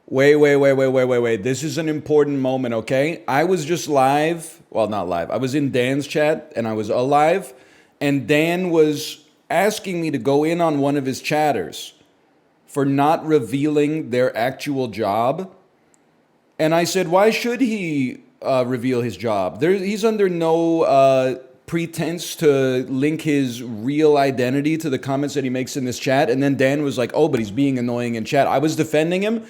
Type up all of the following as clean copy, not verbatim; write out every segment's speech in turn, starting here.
Wait. This is an important moment, okay? I was just live. Well, not live. I was in Dan's chat and I was alive. And Dan was asking me to go in on one of his chatters for not revealing their actual job. And I said, why should he reveal his job? He's under no pretense to link his real identity to the comments that he makes in this chat. And then Dan was like, oh, but he's being annoying in chat. I was defending him.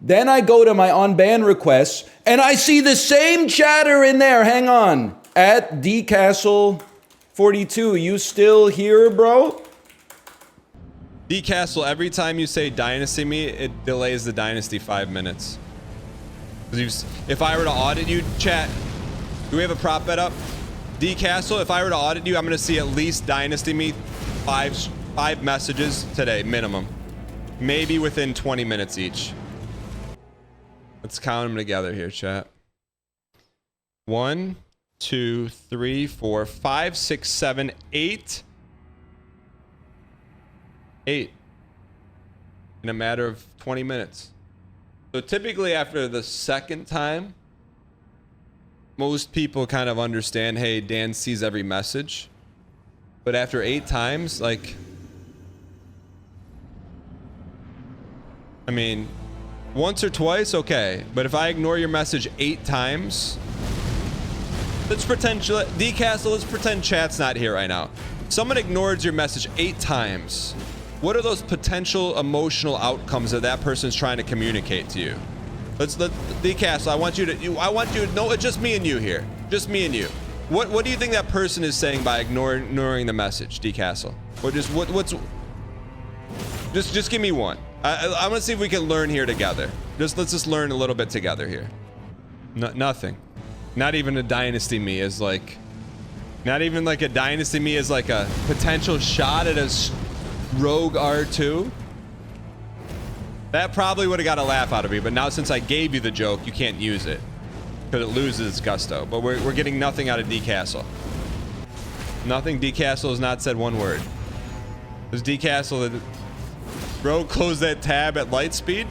Then I go to my on-ban requests and I see the same chatter in there. Hang on. At DCastle42. You still here, bro? DCastle, every time you say dynasty me, it delays the dynasty 5 minutes. If I were to audit you, chat, do we have a prop bet up? DCastle, if I were to audit you, I'm going to see at least dynasty me five messages today, minimum. Maybe within 20 minutes each. Let's count them together here, chat. 1, 2, 3, 4, 5, 6, 7, 8. 8. In a matter of 20 minutes. So typically after the second time, most people kind of understand, hey, Dan sees every message. But after 8 times, like, I mean, once or twice, okay. But if I ignore your message 8 times, let's pretend, DCastle, let's pretend chat's not here right now. Someone ignores your message 8 times. What are those potential emotional outcomes that that person's trying to communicate to you? Let's DCastle, I want you to know it's just me and you here. Just me and you. What do you think that person is saying by ignoring the message, DCastle? Or just give me one. I want to see if we can learn here together. Let's just learn a little bit together here. Nothing. Not even a dynasty me is like, not even like a dynasty me is like a potential shot at a rogue R2. That probably would have got a laugh out of me, but now since I gave you the joke, you can't use it because it loses its gusto. But we're getting nothing out of DCastle. Nothing. DCastle has not said one word. Does DCastle, bro, close that tab at light speed?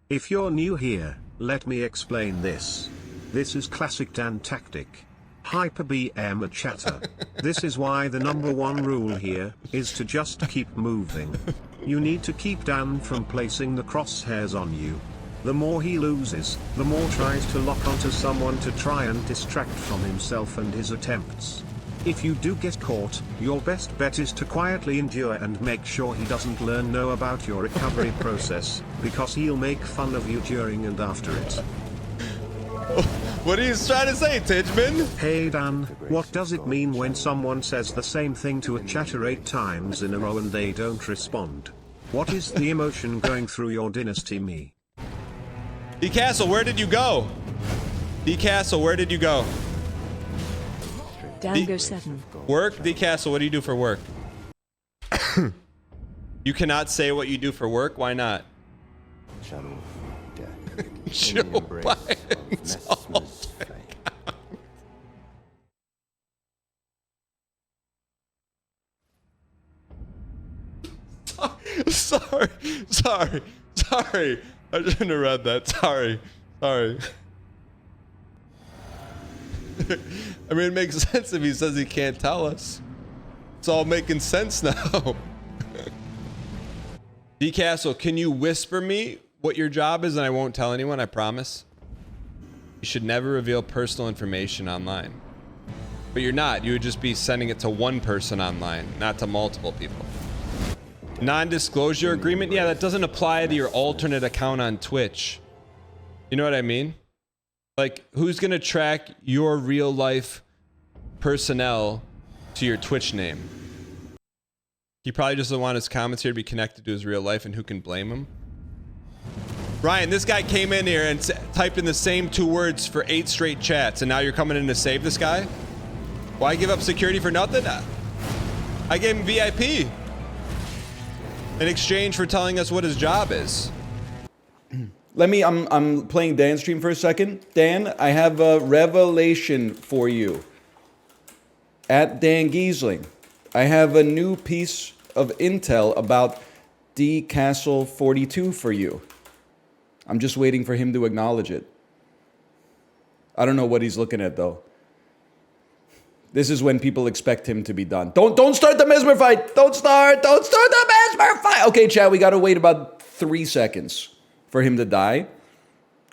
If you're new here, let me explain this. This is classic Dan tactic. Hyper BM a chatter. This is why the #1 rule here is to just keep moving. You need to keep Dan from placing the crosshairs on you. The more he loses, the more tries to lock onto someone to try and distract from himself and his attempts. If you do get caught, your best bet is to quietly endure and make sure he doesn't know about your recovery process, because he'll make fun of you during and after it. What are you trying to say, Tidgeman? Hey Dan, what does it mean when someone says the same thing to a chatter 8 times in a row and they don't respond? What is the emotion going through your dynasty me? DCastle, where did you go? DCastle, where did you go? Dango 7. Work? DCastle, what do you do for work? You cannot say what you do for work? Why not? Joe Biden's Sorry. I shouldn't have read that. Sorry. I mean, it makes sense if he says he can't tell us. It's all making sense now. DCastle, can you whisper me what your job is and I won't tell anyone, I promise? You should never reveal personal information online. But you're not. You would just be sending it to one person online, not to multiple people. Non-disclosure agreement? Yeah, that doesn't apply to your alternate account on Twitch. You know what I mean? Like, who's gonna track your real life personnel to your Twitch name? He probably just doesn't want his comments here to be connected to his real life, and who can blame him? Ryan, this guy came in here and typed in the same 2 words for 8 straight chats, and now you're coming in to save this guy? Why give up security for nothing? I gave him VIP in exchange for telling us what his job is. I'm playing Dan's stream for a second. Dan, I have a revelation for you. At Dan Giesling, I have a new piece of intel about D Castle 42 for you. I'm just waiting for him to acknowledge it. I don't know what he's looking at though. This is when people expect him to be done. Don't start the mesmer fight. Don't start the mesmer fight. Okay, chat, we gotta wait about 3 seconds for him to die.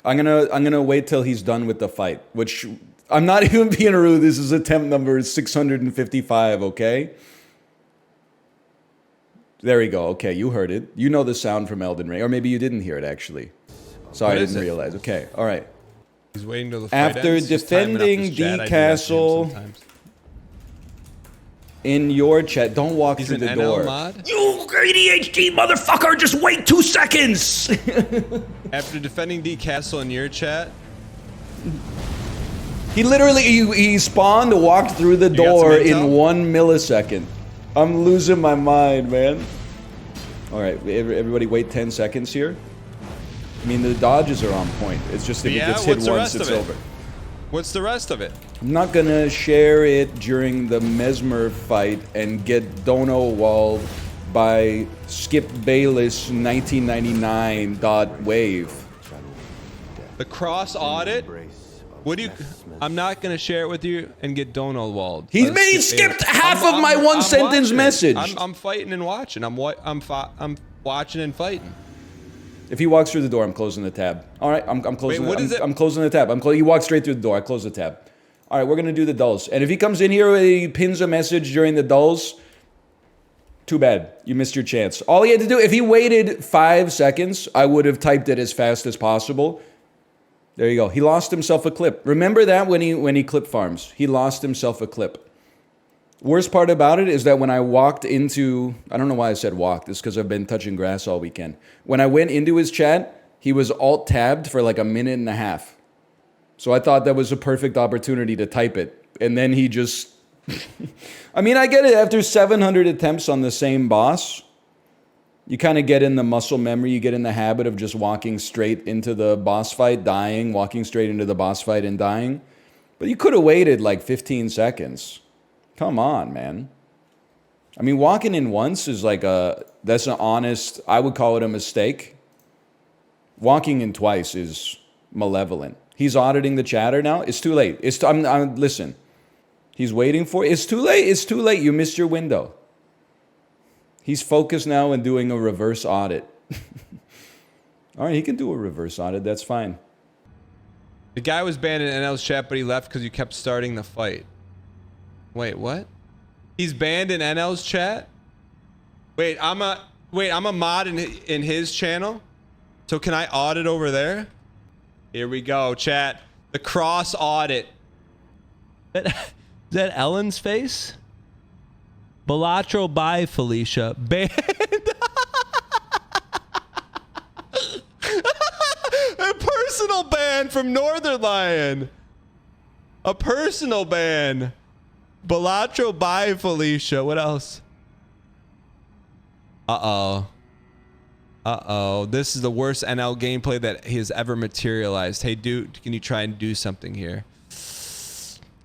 I'm gonna wait till he's done with the fight, which I'm not even being rude. This is attempt number 655, okay? There we go. Okay, you heard it. You know the sound from Elden Ring, or maybe you didn't hear it actually. Sorry, I didn't realize. Okay, all right. He's waiting till the fight After ends. Just timing up defending his chat. D I do that to him Castle sometimes. in your chat, don't walk He's through an the NL door. mod? You ADHD motherfucker! Just wait 2 seconds. After defending D Castle in your chat, He literally he spawned, walked through the got some door intel? in 1 millisecond. I'm losing my mind, man. All right, everybody, wait 10 seconds here. I mean, the dodges are on point. It's just if Yeah, it gets hit what's the once, rest of it's it? over. what's the rest of it? I'm not gonna share it during the Mesmer fight and get Dono walled by Skip Bayless 1999.wave. The cross audit? What do you? I'm not gonna share it with you and get Dono walled. He skipped half of my one sentence message. I'm fighting and watching. I'm watching and fighting. If he walks through the door, I'm closing the tab. All right, I'm closing. Wait, what is it? I'm closing the tab. He walks straight through the door. I close the tab. All right, we're gonna do the dulls. And if he comes in here and he pins a message during the dulls, too bad. You missed your chance. All he had to do, if he waited 5 seconds, I would have typed it as fast as possible. There you go. He lost himself a clip. Remember that when he clip farms, he lost himself a clip. Worst part about it is that when I walked into, I don't know why I said walked, it's because I've been touching grass all weekend. When I went into his chat, he was alt-tabbed for like a minute and a half. So I thought that was a perfect opportunity to type it. And then he just, I mean, I get it. After 700 attempts on the same boss, you kind of get in the muscle memory. You get in the habit of just walking straight into the boss fight, dying, walking straight into the boss fight and dying. But you could have waited like 15 seconds. Come on, man. I mean, walking in once is like that's an honest, I would call it a mistake. Walking in twice is malevolent. He's auditing the chatter now. It's too late. Listen, he's waiting for it. It's too late. It's too late. You missed your window. He's focused now and doing a reverse audit. All right, he can do a reverse audit. That's fine. The guy was banned in NL's chat, but he left because you kept starting the fight. Wait, what? He's banned in NL's chat? Wait, I'm a mod in his channel? So can I audit over there? Here we go, chat. The cross audit. Is that Ellen's face? Balatro by Felicia. Banned. A personal ban from northernlion. A personal ban. Balatro by Felicia. What else? Uh-oh. Uh-oh. This is the worst NL gameplay that he has ever materialized. Hey, dude, can you try and do something here?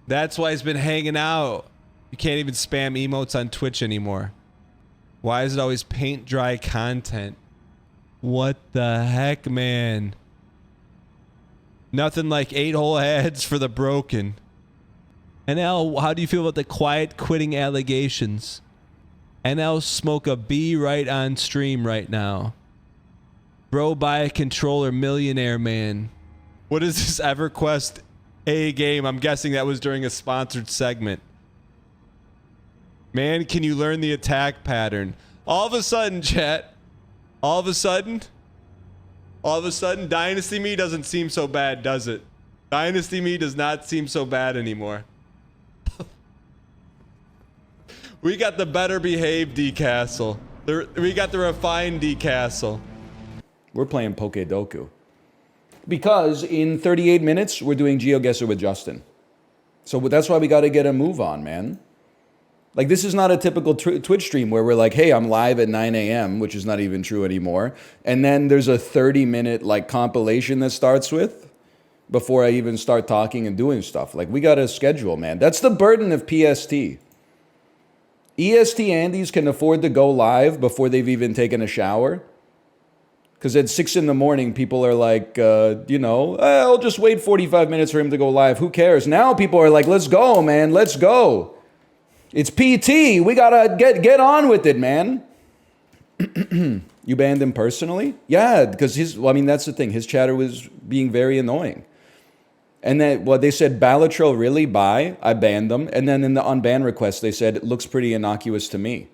That's why he's been hanging out. You can't even spam emotes on Twitch anymore. Why is it always paint dry content? What the heck, man? Nothing like 8-hole ads for the broken. NL, how do you feel about the quiet quitting allegations? NL smoke a bee right on stream right now. Bro, buy a controller, millionaire man. What is this EverQuest A game? I'm guessing that was during a sponsored segment. Man, can you learn the attack pattern? All of a sudden, chat. All of a sudden, Dynasty Me doesn't seem so bad, does it? Dynasty Me does not seem so bad anymore. We got the better behaved D Castle. We got the refined D Castle. We're playing Pokedoku. Because in 38 minutes, we're doing GeoGuessr with Justin. So that's why we got to get a move on, man. Like, this is not a typical Twitch stream where we're like, hey, I'm live at 9 a.m., which is not even true anymore. And then there's a 30-minute, like, compilation that starts with before I even start talking and doing stuff. Like, we got to schedule, man. That's the burden of PST. EST Andes can afford to go live before they've even taken a shower. Because at 6 in the morning, people are like, I'll just wait 45 minutes for him to go live. Who cares? Now people are like, let's go, man. Let's go. It's PT. We got to get on with it, man. You banned him personally? Yeah, because that's the thing. His chatter was being very annoying. And then they said, Letterle, really? Bye. I banned them. And then in the unban request, they said, it looks pretty innocuous to me.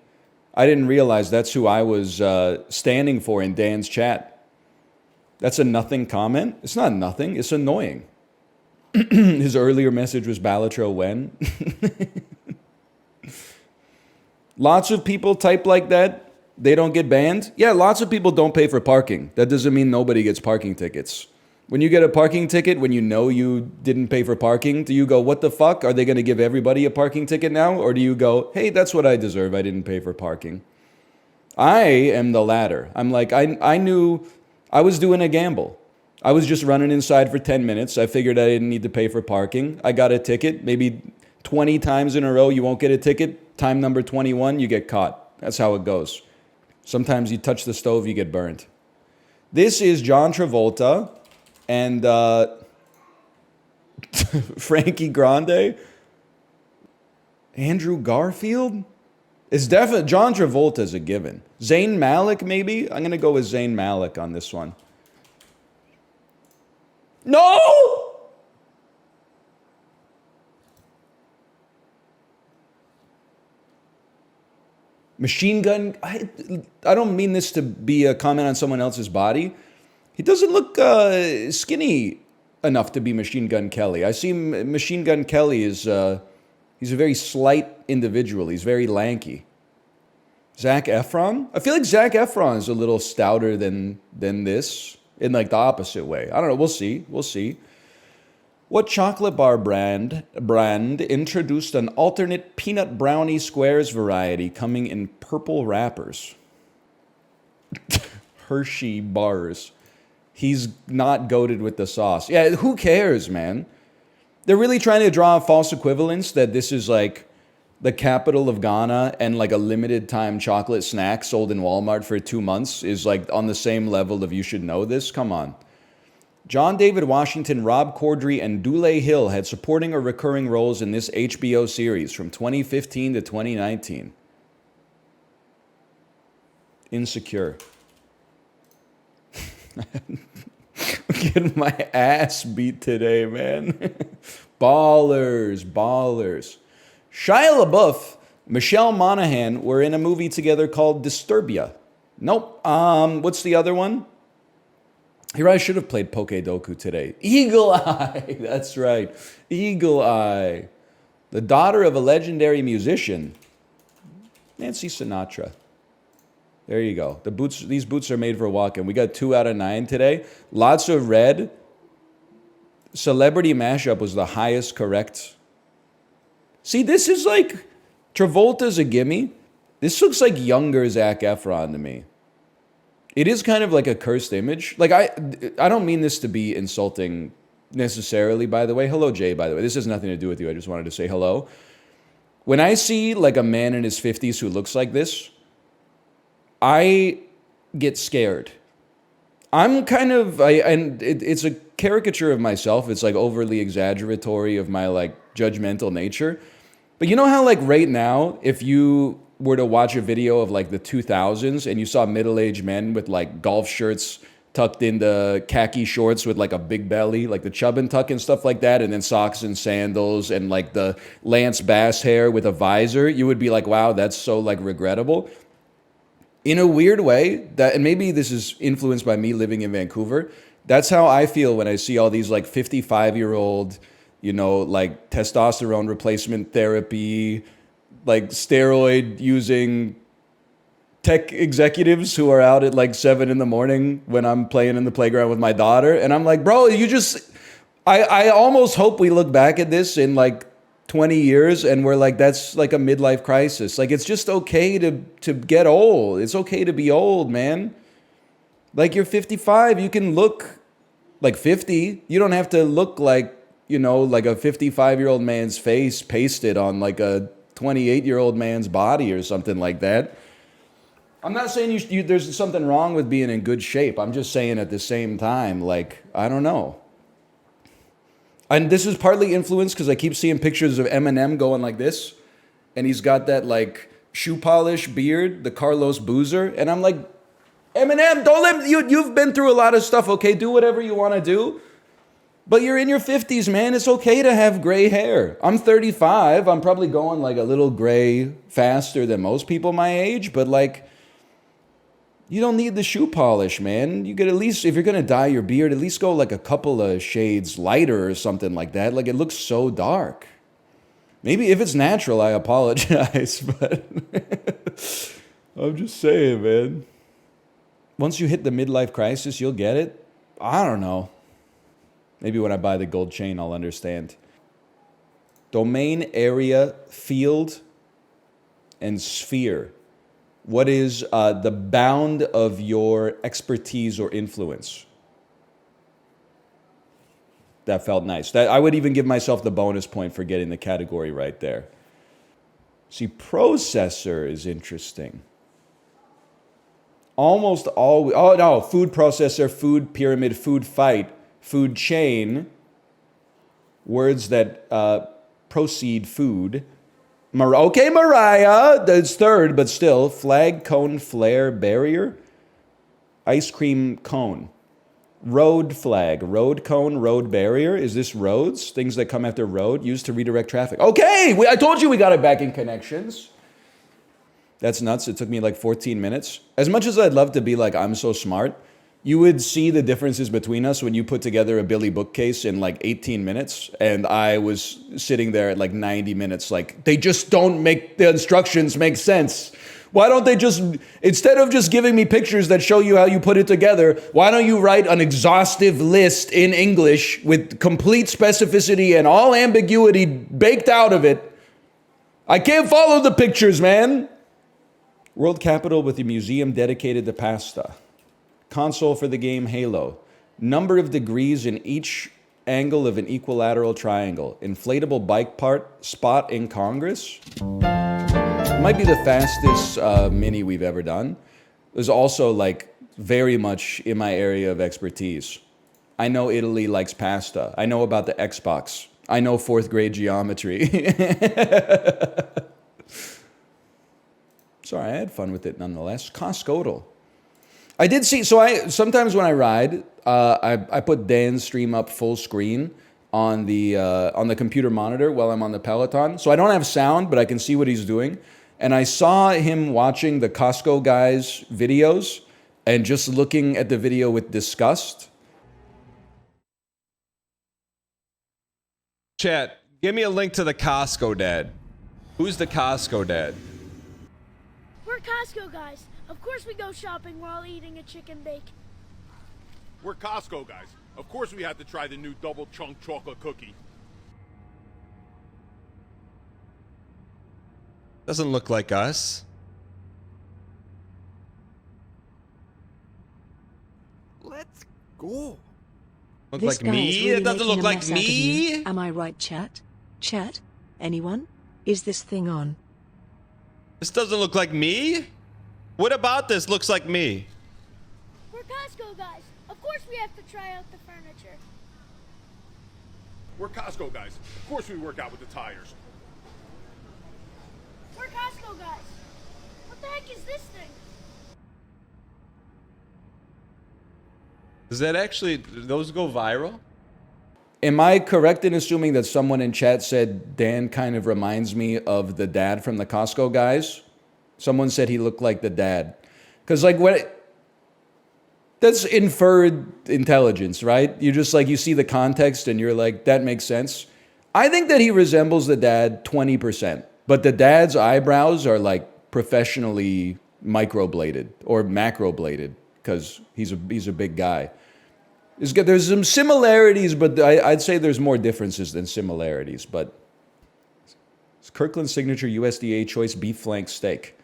I didn't realize that's who I was standing for in Dan's chat. That's a nothing comment. It's not nothing. It's annoying. His earlier message was Letterle when? Lots of people type like that. They don't get banned. Yeah, lots of people don't pay for parking. That doesn't mean nobody gets parking tickets. When you get a parking ticket, when you know you didn't pay for parking, do you go, what the fuck? Are they going to give everybody a parking ticket now? Or do you go, hey, that's what I deserve. I didn't pay for parking. I am the latter. I'm like, I knew I was doing a gamble. I was just running inside for 10 minutes. I figured I didn't need to pay for parking. I got a ticket. Maybe 20 times in a row, you won't get a ticket. Time number 21, you get caught. That's how it goes. Sometimes you touch the stove, you get burnt. This is John Travolta and Frankie Grande. Andrew Garfield? It's definitely John Travolta is a given. Zayn Malik, maybe? I'm going to go with Zayn Malik on this one. No! Machine Gun, I don't mean this to be a comment on someone else's body. He doesn't look skinny enough to be Machine Gun Kelly. I see Machine Gun Kelly is, he's a very slight individual. He's very lanky. Zac Efron? I feel like Zac Efron is a little stouter than this in like the opposite way. I don't know. We'll see. We'll see. What chocolate bar brand introduced an alternate peanut brownie squares variety coming in purple wrappers? Hershey bars. He's not goated with the sauce. Yeah, who cares, man? They're really trying to draw a false equivalence that this is like the capital of Ghana and like a limited time chocolate snack sold in Walmart for 2 months is like on the same level of you should know this. Come on. John David Washington, Rob Corddry, and Dule Hill had supporting or recurring roles in this HBO series from 2015 to 2019. Insecure. I'm getting my ass beat today, man. Ballers. Shia LaBeouf, Michelle Monaghan were in a movie together called Disturbia. Nope. What's the other one? Here, I should have played Pokedoku today. Eagle Eye. That's right. Eagle Eye. The daughter of a legendary musician. Nancy Sinatra. There you go. These boots are made for walking. We got 2 out of 9 today. Lots of red. Celebrity Mashup was the highest correct. See, this is like Travolta's a gimme. This looks like younger Zac Efron to me. It is kind of like a cursed image. Like, I don't mean this to be insulting necessarily, by the way. Hello, Jay, by the way. This has nothing to do with you. I just wanted to say hello. When I see, like, a man in his 50s who looks like this, I get scared. I'm kind of... it's a caricature of myself. It's, like, overly exaggeratory of my, like, judgmental nature. But you know how, like, right now, if you were to watch a video of like the 2000s and you saw middle-aged men with like golf shirts tucked into khaki shorts with like a big belly, like the chub and tuck and stuff like that, and then socks and sandals and like the Lance Bass hair with a visor, you would be like, wow, that's so like regrettable. In a weird way, that, and maybe this is influenced by me living in Vancouver, that's how I feel when I see all these like 55-year-old, like testosterone replacement therapy, like steroid using tech executives who are out at like 7 a.m. when I'm playing in the playground with my daughter. And I'm like, bro, I almost hope we look back at this in like 20 years and we're like, that's like a midlife crisis. Like, it's just okay to get old. It's okay to be old, man. Like, you're 55, you can look like 50. You don't have to look like, like a 55-year-old man's face pasted on like a 28-year-old man's body or something like that. I'm not saying there's something wrong with being in good shape. I'm just saying at the same time, like, I don't know. And this is partly influenced because I keep seeing pictures of Eminem going like this. And he's got that, like, shoe polish beard, the Carlos Boozer. And I'm like, Eminem, don't let you've been through a lot of stuff, okay? Do whatever you want to do. But you're in your 50s, man. It's okay to have gray hair. I'm 35. I'm probably going, like, a little gray faster than most people my age. But, like, you don't need the shoe polish, man. You could at least, if you're going to dye your beard, at least go like a couple of shades lighter or something like that. Like, it looks so dark. Maybe if it's natural, I apologize, but I'm just saying, man. Once you hit the midlife crisis, you'll get it. I don't know. Maybe when I buy the gold chain, I'll understand. Domain, area, field, and sphere. What is the bound of your expertise or influence? That felt nice. I would even give myself the bonus point for getting the category right there. See, processor is interesting. Almost all, oh no, food processor, food pyramid, food fight, food chain, words that proceed food. Okay, Mariah, that's third, but still. Flag, cone, flare, barrier. Ice cream cone. Road flag, road cone, road barrier. Is this roads? Things that come after road, used to redirect traffic. Okay, I told you we got it back in connections. That's nuts. It took me like 14 minutes. As much as I'd love to be like, I'm so smart, you would see the differences between us when you put together a Billy bookcase in like 18 minutes. And I was sitting there at like 90 minutes, like, they just don't make the instructions make sense. Why don't they just, instead of just giving me pictures that show you how you put it together, why don't you write an exhaustive list in English with complete specificity and all ambiguity baked out of it? I can't follow the pictures, man. World capital with a museum dedicated to pasta. Console for the game Halo. Number of degrees in each angle of an equilateral triangle. Inflatable bike part. Spot in Congress. Might be the fastest mini we've ever done. It was also like very much in my area of expertise. I know Italy likes pasta. I know about the Xbox. I know fourth grade geometry. Sorry, I had fun with it nonetheless. Costco. I did see, so sometimes when I ride, I put Dan's stream up full screen on the computer monitor while I'm on the Peloton. So I don't have sound, but I can see what he's doing. And I saw him watching the Costco guys' videos and just looking at the video with disgust. Chat, give me a link to the Costco dad. Who's the Costco dad? We're Costco guys. Of course we go shopping while eating a chicken bake. We're Costco guys. Of course we had to try the new double chunk chocolate cookie. Doesn't look like us. Let's go. Look This like guy me? is really It doesn't making look a like mess out of me. you. Am I right, chat? Chat? Anyone? Is this thing on? This doesn't look like me. What about this looks like me? We're Costco guys. Of course we have to try out the furniture. We're Costco guys. Of course we work out with the tires. We're Costco guys. What the heck is this thing? Does that actually, those go viral? Am I correct in assuming that someone in chat said Dan kind of reminds me of the dad from the Costco guys? Someone said he looked like the dad. Because like that's inferred intelligence, right? You just like, you see the context and you're like, that makes sense. I think that he resembles the dad 20%. But the dad's eyebrows are like professionally microbladed or macrobladed because he's a big guy. There's some similarities, but I'd say there's more differences than similarities. But it's Kirkland's signature USDA choice beef flank steak.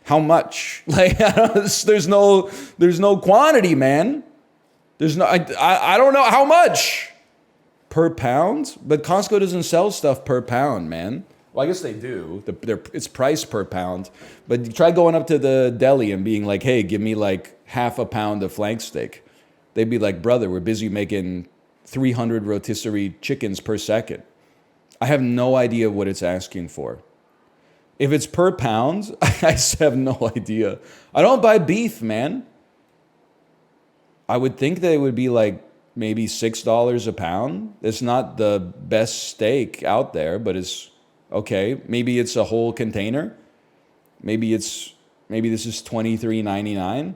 How much? Like there's no quantity, man. There's no I don't know how much per pound, but Costco doesn't sell stuff per pound, man. Well, I guess they do. It's priced per pound. But you try going up to the deli and being like, hey, give me like half a pound of flank steak. They'd be like, brother, we're busy making 300 rotisserie chickens per second. I have no idea what it's asking for. If it's per pound, I just have no idea. I don't buy beef, man. I would think that it would be like maybe $6 a pound. It's not the best steak out there, but it's okay. Maybe it's a whole container. Maybe this is $23.99.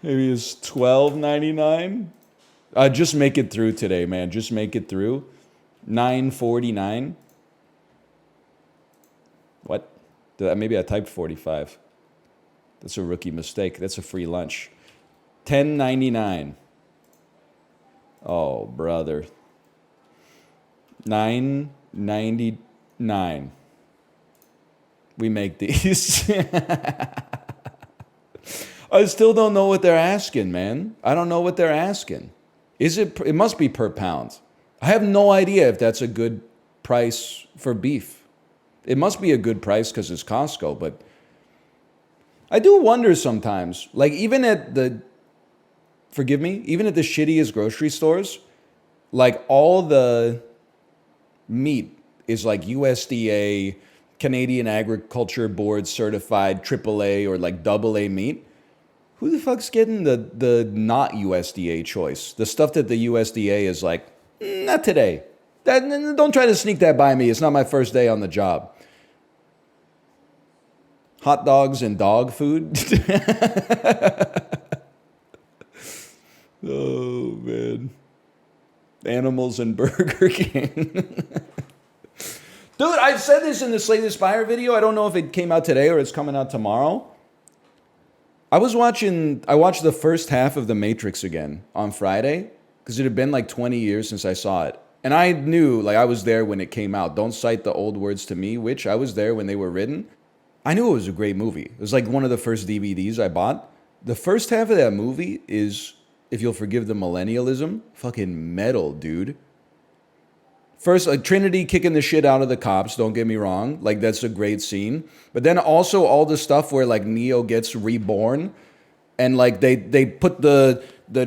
Maybe it's $12.99. Just make it through today, man. Just make it through. $9.49. What? Maybe I typed 45. That's a rookie mistake. That's a free lunch. $10.99. Oh, brother. $9.99. We make these. I still don't know what they're asking, man. I don't know what they're asking. It must be per pound. I have no idea if that's a good price for beef. It must be a good price because it's Costco, but I do wonder sometimes, like even at the shittiest grocery stores, like all the meat is like USDA, Canadian Agriculture Board certified AAA or like AA meat. Who the fuck's getting the not USDA choice? The stuff that the USDA is like, not today. Don't try to sneak that by me. It's not my first day on the job. Hot dogs and dog food. Oh, man. Animals and Burger King. Dude, I've said this in the Slay the Spire video. I don't know if it came out today or it's coming out tomorrow. I watched the first half of The Matrix again on Friday because it had been like 20 years since I saw it. And I knew, like I was there when it came out. Don't cite the old words to me, which I was there when they were written. I knew it was a great movie. It was like one of the first DVDs I bought. The first half of that movie is, if you'll forgive the millennialism, fucking metal, dude. First, like Trinity kicking the shit out of the cops, don't get me wrong. Like, that's a great scene. But then also all the stuff where, like, Neo gets reborn. And, like, they put the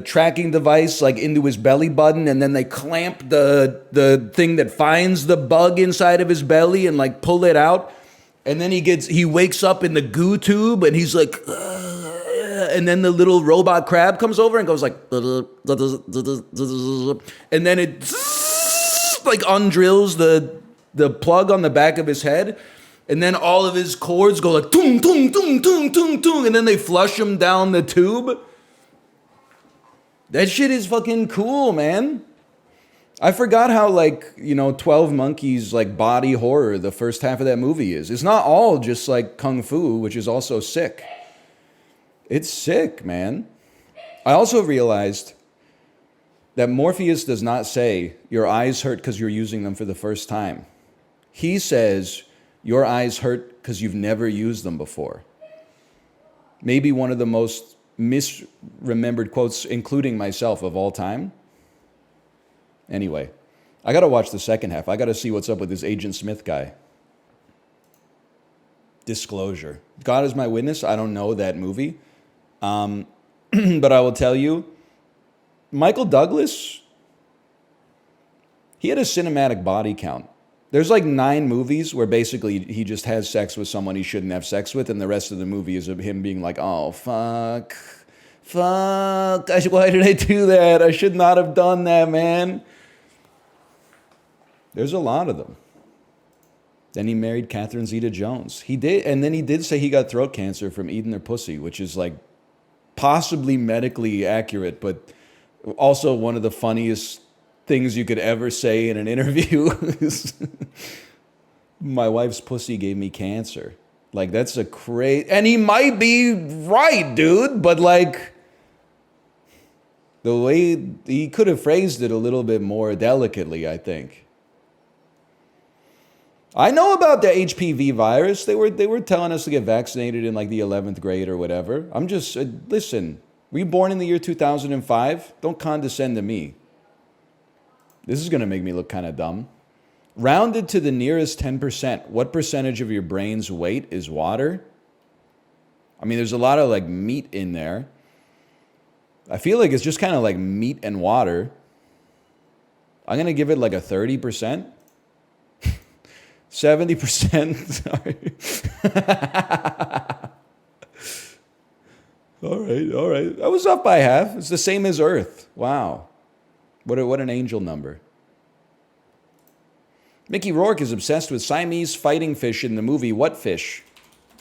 tracking device, like, into his belly button. And then they clamp the thing that finds the bug inside of his belly and, like, pull it out. And then he wakes up in the goo tube. And he's like... and then the little robot crab comes over and goes like... and then it... like undrills the plug on the back of his head, and then all of his cords go like tung tung tung tung tung tung, and then they flush him down the tube. That shit is fucking cool, man. I forgot how 12 Monkeys like body horror the first half of that movie is. It's not all just like kung fu, which is also sick. It's sick, man. I also realized that Morpheus does not say, your eyes hurt because you're using them for the first time. He says, your eyes hurt because you've never used them before. Maybe one of the most misremembered quotes, including myself, of all time. Anyway, I got to watch the second half. I got to see what's up with this Agent Smith guy. Disclosure. God is my witness. I don't know that movie. But I will tell you, Michael Douglas, he had a cinematic body count. There's like 9 movies where basically he just has sex with someone he shouldn't have sex with, and the rest of the movie is of him being like, oh, fuck, why did I do that? I should not have done that, man. There's a lot of them. Then he married Catherine Zeta-Jones. He did, and then he did say he got throat cancer from eating their pussy, which is like possibly medically accurate, but also one of the funniest things you could ever say in an interview is, my wife's pussy gave me cancer. Like, that's a crazy... And he might be right, dude, but like, the way he could have phrased it a little bit more delicately, I think. I know about the HPV virus. They were telling us to get vaccinated in like the 11th grade or whatever. I'm just... listen... Were you born in the year 2005? Don't condescend to me. This is going to make me look kind of dumb. Rounded to the nearest 10%. What percentage of your brain's weight is water? I mean, there's a lot of like meat in there. I feel like it's just kind of like meat and water. I'm going to give it like a 30%. 70%. Sorry. All right. I was up by half. It's the same as Earth. Wow. What an angel number. Mickey Rourke is obsessed with Siamese fighting fish in the movie What Fish?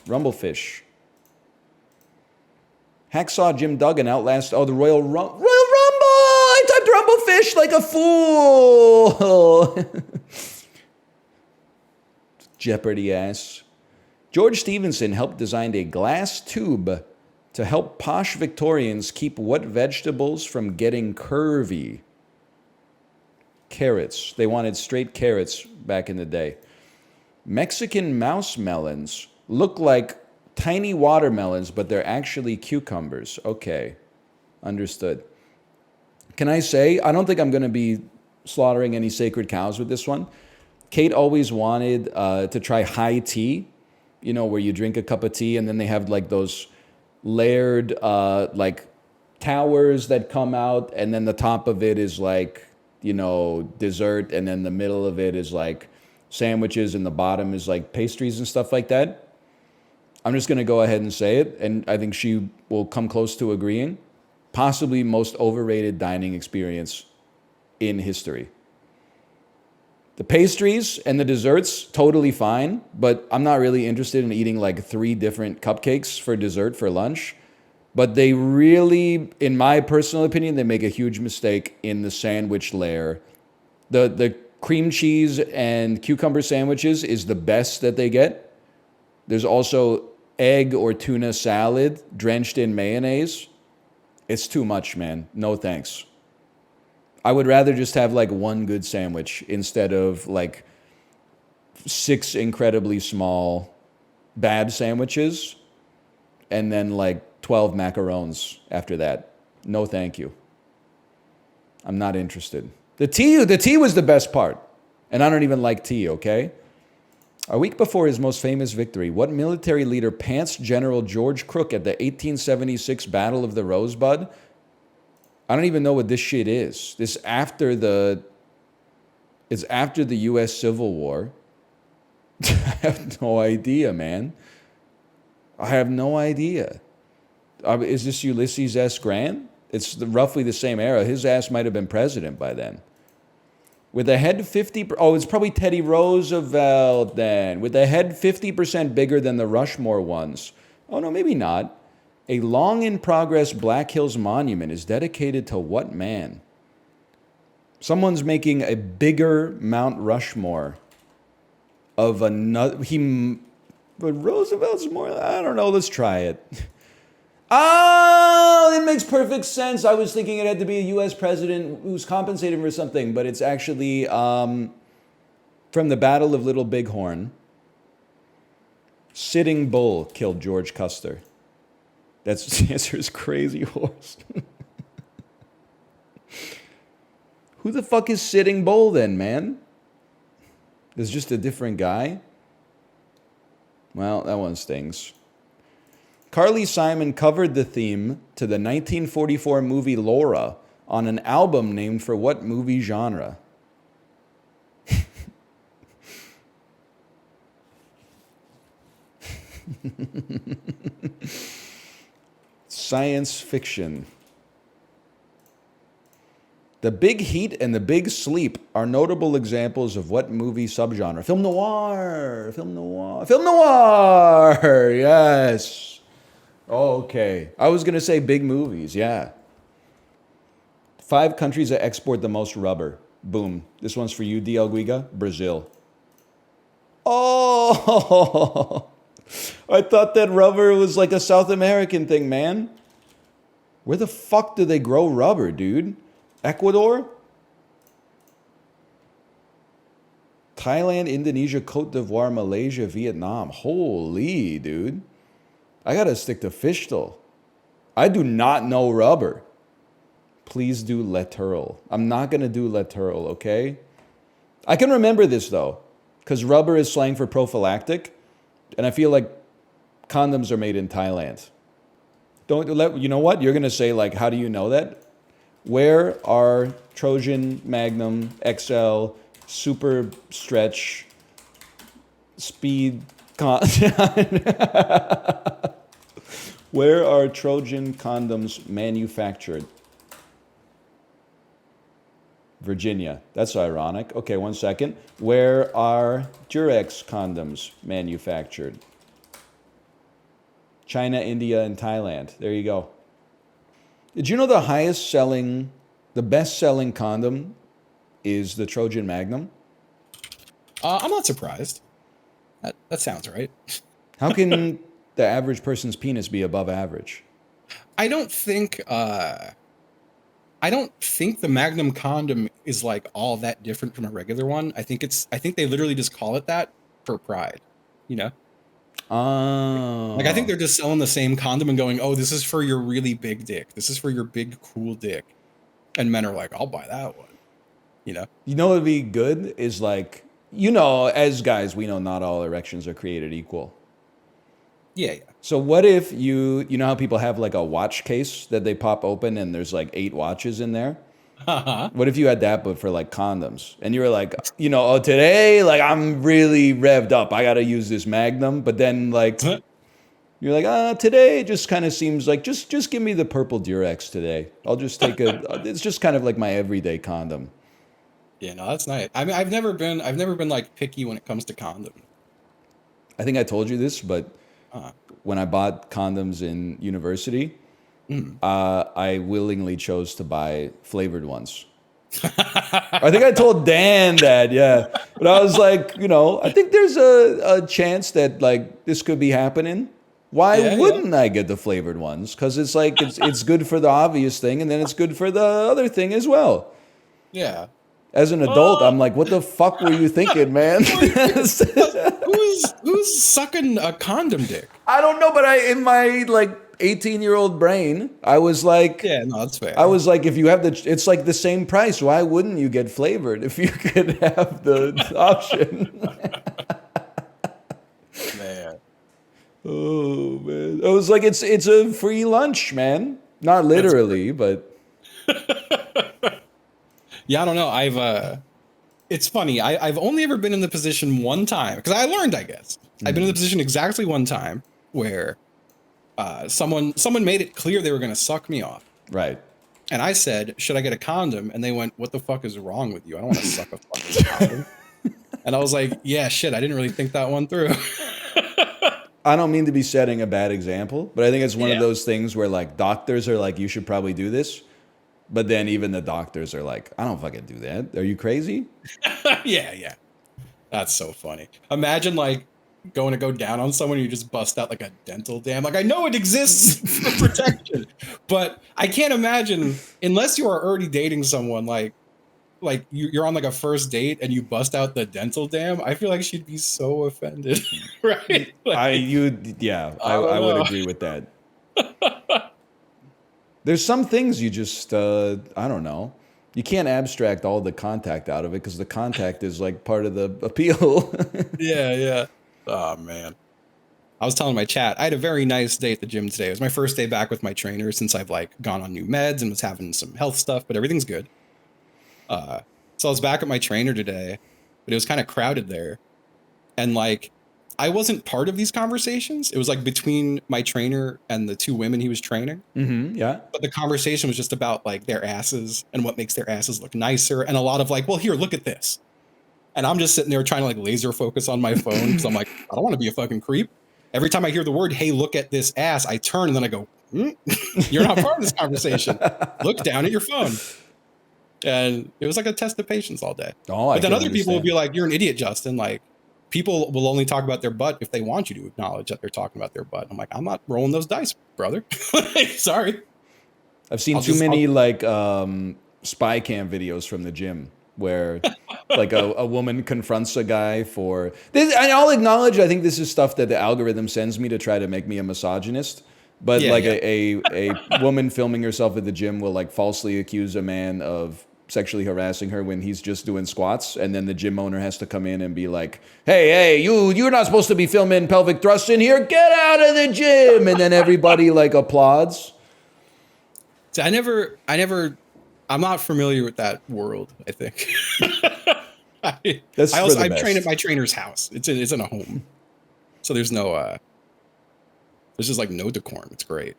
Rumblefish. Hacksaw Jim Duggan outlast... Oh, the Royal Rumble! I typed Rumblefish like a fool! Jeopardy ass. George Stevenson helped design a glass tube to help posh Victorians keep what vegetables from getting curvy? Carrots. They wanted straight carrots back in the day. Mexican mouse melons look like tiny watermelons, but they're actually cucumbers. Okay, understood. Can I say, I don't think I'm going to be slaughtering any sacred cows with this one. Kate always wanted to try high tea, you know, where you drink a cup of tea and then they have like those layered like towers that come out, and then the top of it is like, you know, dessert, and then the middle of it is like sandwiches, and the bottom is like pastries and stuff like that. I'm just going to go ahead and say it, and I think she will come close to agreeing. Possibly most overrated dining experience in history. The pastries and the desserts, totally fine, but I'm not really interested in eating like 3 different cupcakes for dessert for lunch. But they really, in my personal opinion, they make a huge mistake in the sandwich layer. The cream cheese and cucumber sandwiches is the best that they get. There's also egg or tuna salad drenched in mayonnaise. It's too much, man. No thanks. I would rather just have like one good sandwich instead of like 6 incredibly small bad sandwiches and then like 12 macarons after that. No thank you. I'm not interested. The tea was the best part. And I don't even like tea, okay? A week before his most famous victory, what military leader pantsed General George Crook at the 1876 Battle of the Rosebud? I don't even know what this shit is. It's after the U.S. Civil War. I have no idea, man. I have no idea. Is this Ulysses S. Grant? It's roughly the same era. His ass might have been president by then. With a head 50... Oh, it's probably Teddy Roosevelt then. With a head 50% bigger than the Rushmore ones. Oh, no, maybe not. A long-in-progress Black Hills monument is dedicated to what man? Someone's making a bigger Mount Rushmore of another... But Roosevelt's more... I don't know. Let's try it. Oh, it makes perfect sense. I was thinking it had to be a U.S. president who's compensated for something, but it's actually from the Battle of Little Bighorn. Sitting Bull killed George Custer. That's the answer is Crazy Horse. Who the fuck is Sitting Bull then, man? There's just a different guy? Well, that one stings. Carly Simon covered the theme to the 1944 movie Laura on an album named for what movie genre? Science fiction. The Big Heat and The Big Sleep are notable examples of what movie subgenre? Film noir. Film noir. Film noir. Yes. Oh, okay. I was going to say big movies. Yeah. 5 countries that export the most rubber. Boom. This one's for you, DL Guiga. Brazil. Oh, I thought that rubber was like a South American thing, man. Where the fuck do they grow rubber, dude? Ecuador? Thailand, Indonesia, Cote d'Ivoire, Malaysia, Vietnam. Holy, dude. I gotta stick to Fishdle. I do not know rubber. Please do Letterle. I'm not going to do Letterle, okay? I can remember this, though, because rubber is slang for prophylactic, and I feel like condoms are made in Thailand. You know what? You're going to say, like, how do you know that? Where are Trojan, Magnum, XL, Super Stretch, Speed... Where are Trojan condoms manufactured? Virginia. That's ironic. Okay, 1 second. Where are Durex condoms manufactured? China, India, and Thailand. There you go. Did you know the best-selling condom is the Trojan Magnum? I'm not surprised. That sounds right. How can the average person's penis be above average? I don't think the Magnum condom is like all that different from a regular one. I think they literally just call it that for pride, you know? Oh. Like I think they're just selling the same condom and going, "Oh, this is for your really big dick. This is for your big cool dick." And men are like, "I'll buy that one." You know? You know what would be good is like, you know, as guys, we know not all erections are created equal. Yeah. So what if you know how people have like a watch case that they pop open and there's like 8 watches in there? Uh-huh. What if you had that but for like condoms? And you were like, you know, oh, today, like I'm really revved up. I got to use this Magnum. But then like, you're like, today it just kind of seems like, just give me the purple Durex today. I'll just take it's just kind of like my everyday condom. Yeah, no, that's nice. I mean, I've never been like picky when it comes to condoms. I think I told you this, but when I bought condoms in university, I willingly chose to buy flavored ones. I think I told Dan that, yeah. But I was like, you know, I think there's a chance that like this could be happening. Why wouldn't I get the flavored ones? Because it's like it's good for the obvious thing, and then it's good for the other thing as well. Yeah. As an adult, I'm like, what the fuck were you thinking, man? Who's sucking a condom dick? I don't know, but in my like 18-year-old brain, I was like, yeah, no, that's fair. I was like, if you have it's like the same price. Why wouldn't you get flavored if you could have the option? Man. Oh man, I was like, it's a free lunch, man. Not literally, but. Yeah, I don't know. It's funny. I've only ever been in the position one time because I learned, I guess. I've been in the position exactly one time where someone made it clear they were going to suck me off. Right. And I said, should I get a condom? And they went, what the fuck is wrong with you? I don't want to suck a fucking condom. And I was like, yeah, shit. I didn't really think that one through. I don't mean to be setting a bad example, but I think it's one of those things where like doctors are like, you should probably do this. But then even the doctors are like, I don't fucking do that. Are you crazy? Yeah. That's so funny. Imagine like going to go down on someone and you just bust out like a dental dam. Like I know it exists for protection, but I can't imagine unless you are already dating someone like you're on like a first date and you bust out the dental dam. I feel like she'd be so offended, right? Like, I would agree with that. There's some things you just, I don't know. You can't abstract all the contact out of it because the contact is like part of the appeal. Yeah. Oh, man. I was telling my chat, I had a very nice day at the gym today. It was my first day back with my trainer since I've like gone on new meds and was having some health stuff, but everything's good. So I was back at my trainer today, but it was kind of crowded there. And like, I wasn't part of these conversations. It was like between my trainer and the 2 women he was training. Mm-hmm, yeah. But the conversation was just about like their asses and what makes their asses look nicer. And a lot of like, well, here, look at this. And I'm just sitting there trying to like laser focus on my phone because I'm like, I don't want to be a fucking creep. Every time I hear the word, hey, look at this ass, I turn and then I go, you're not part of this conversation. Look down at your phone. And it was like a test of patience all day. But then other people would be like, you're an idiot, Justin. Like, people will only talk about their butt if they want you to acknowledge that they're talking about their butt. I'm like, I'm not rolling those dice, brother. Sorry. I've seen too many spy cam videos from the gym where like a woman confronts a guy for this. And I'll acknowledge, I think this is stuff that the algorithm sends me to try to make me a misogynist. But Yeah, like yeah. a woman filming herself at the gym will like falsely accuse a man of sexually harassing her when he's just doing squats, and then the gym owner has to come in and be like, hey, you're not supposed to be filming pelvic thrusts in here, get out of the gym, and then everybody like applauds. So I'm not familiar with that world, I think. That's I best. train at my trainer's house. It's in a home. So there's just like no decorum. It's great.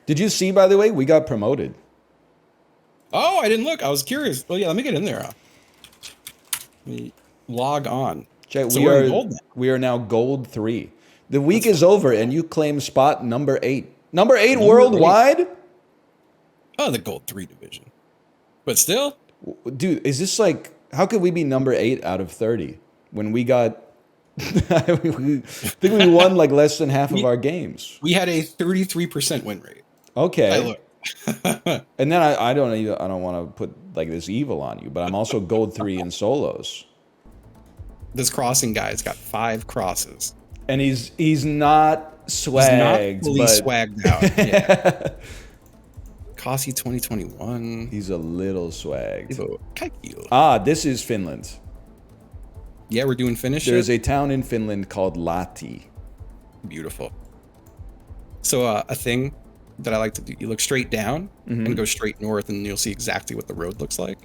Did you see, by the way, we got promoted? Oh, I didn't look. I was curious. Well, yeah, let me get in there. Let me log on. Check, So we in gold now. we are now gold 3. The week is over and you claim spot number 8. Number 8 worldwide? Oh, the gold 3 division. But still, Dude, is this like, how could we be number 8 out of 30 when we got, I think we won like less than half of our games. we had a 33% win rate. Okay. I look. And then I don't want to put like this evil on you, but I'm also gold 3 in solos. This crossing guy's got 5 crosses. And he's not swagged, He's not fully but swagged out. Yeah. Cossi 2021. he's a little swagged. Kaikio. Ah, this is Finland. Yeah, we're doing Finnish. There's shit? a town in Finland called Lahti. Beautiful. So a thing that I like to do, you look straight down and go straight north, and you'll see exactly what the road looks like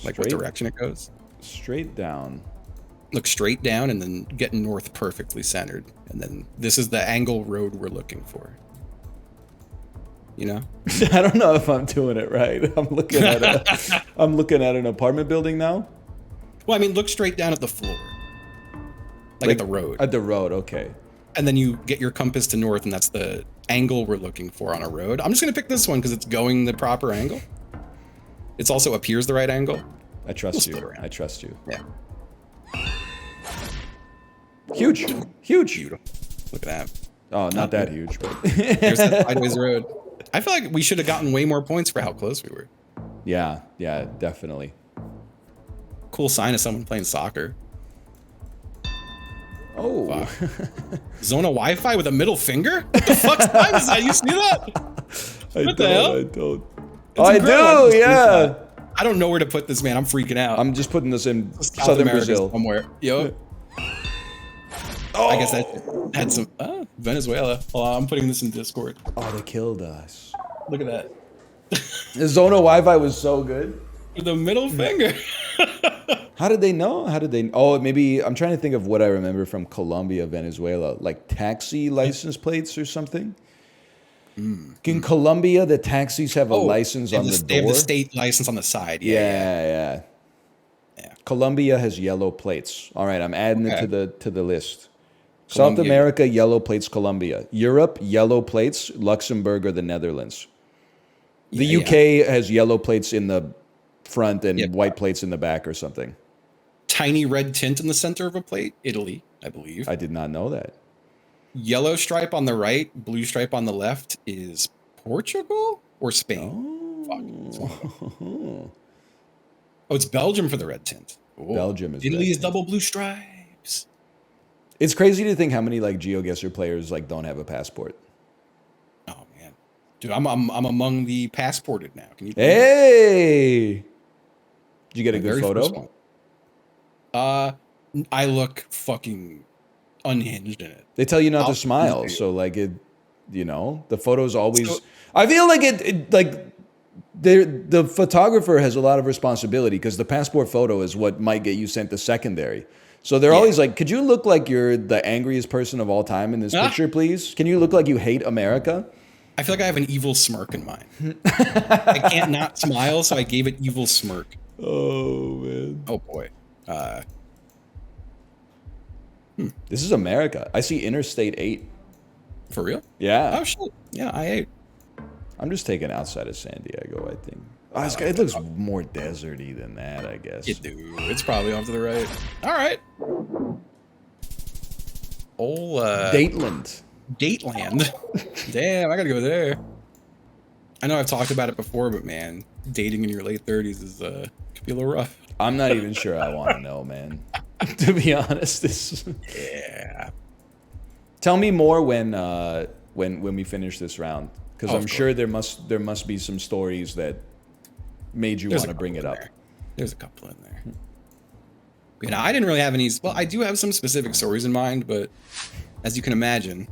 what Straight? direction it goes. Straight down. Look straight down and then get north perfectly centered. And then this is the angle road we're looking for. You know? I don't know if I'm doing it right. I'm looking at an apartment building now. Well, I mean, look straight down at the floor. Like at the road. At the road, okay. And then you get your compass to north, and that's the angle we're looking for on a road. I'm just going to pick this one because it's going the proper angle. It also appears the right angle. I trust We'll you. split around. I trust you. Yeah. Huge. Huge. Beautiful. Look at that. Oh, not that huge, but Here's that sideways road. I feel like we should have gotten way more points for how close we were. yeah, definitely. Cool sign of someone playing soccer. Oh. Zona Wi-Fi with a middle finger? What the fuck's time is that? You see that? I What the hell? I don't. It's Oh, I incredible. do, yeah. I don't know where to put this, man. I'm freaking out. I'm just putting this in South southern America Brazil. somewhere. Yo. I guess that's some Venezuela. Hold on, I'm putting this in Discord. Oh, they killed us. Look at that. The Zona Wi-Fi was so good. With the middle finger. How did they know? Oh, maybe I'm trying to think of what I remember from Colombia, Venezuela, like taxi license plates or something. In Colombia, the taxis have a license on the door. They have the state license on the side. Yeah. Colombia has yellow plates. All right, I'm adding it to the list. South Colombia. America, yellow plates, Colombia. Europe, yellow plates, Luxembourg or the Netherlands. The UK has yellow plates in the front and white plates in the back or something. Tiny red tint in the center of a plate, Italy, I believe. I did not know that. Yellow stripe on the right, blue stripe on the left is Portugal or Spain? Fuck. Oh, it's Belgium for the red tint. Oh. Belgium is Italy red is tint. double blue stripes. It's crazy to think how many like GeoGuessr players like don't have a passport. Oh man, dude, I'm among the passported now. Can you? Hey, did you get a My good very first photo? one. I look fucking unhinged in it. They tell you not I'll to smile, send it to so like it, you know, the photo's always. So- I feel like it like. The photographer has a lot of responsibility because the passport photo is what might get you sent to secondary. So they're always like, could you look like you're the angriest person of all time in this picture, please? Can you look like you hate America? I feel like I have an evil smirk in mine. I can't not smile, so I gave it evil smirk. Oh, man. Oh boy. This is America. I see Interstate 8. For real? Yeah. Oh shit. Yeah, I I'm just taking outside of San Diego, I think. Oh, it looks more deserty than that, I guess. It do. It's probably off to the right. All right. Dateland. Dateland. Damn, I gotta go there. I know I've talked about it before, but man, dating in your late 30s is could be a little rough. I'm not even sure I want to know, man. To be honest, Yeah. Tell me more when when we finish this round, because Oh, I'm of sure there must be some stories that made you There's want a to bring it couple up. in there. There's a couple in there. You know, I didn't really have any. Well, I do have some specific stories in mind, but as you can imagine,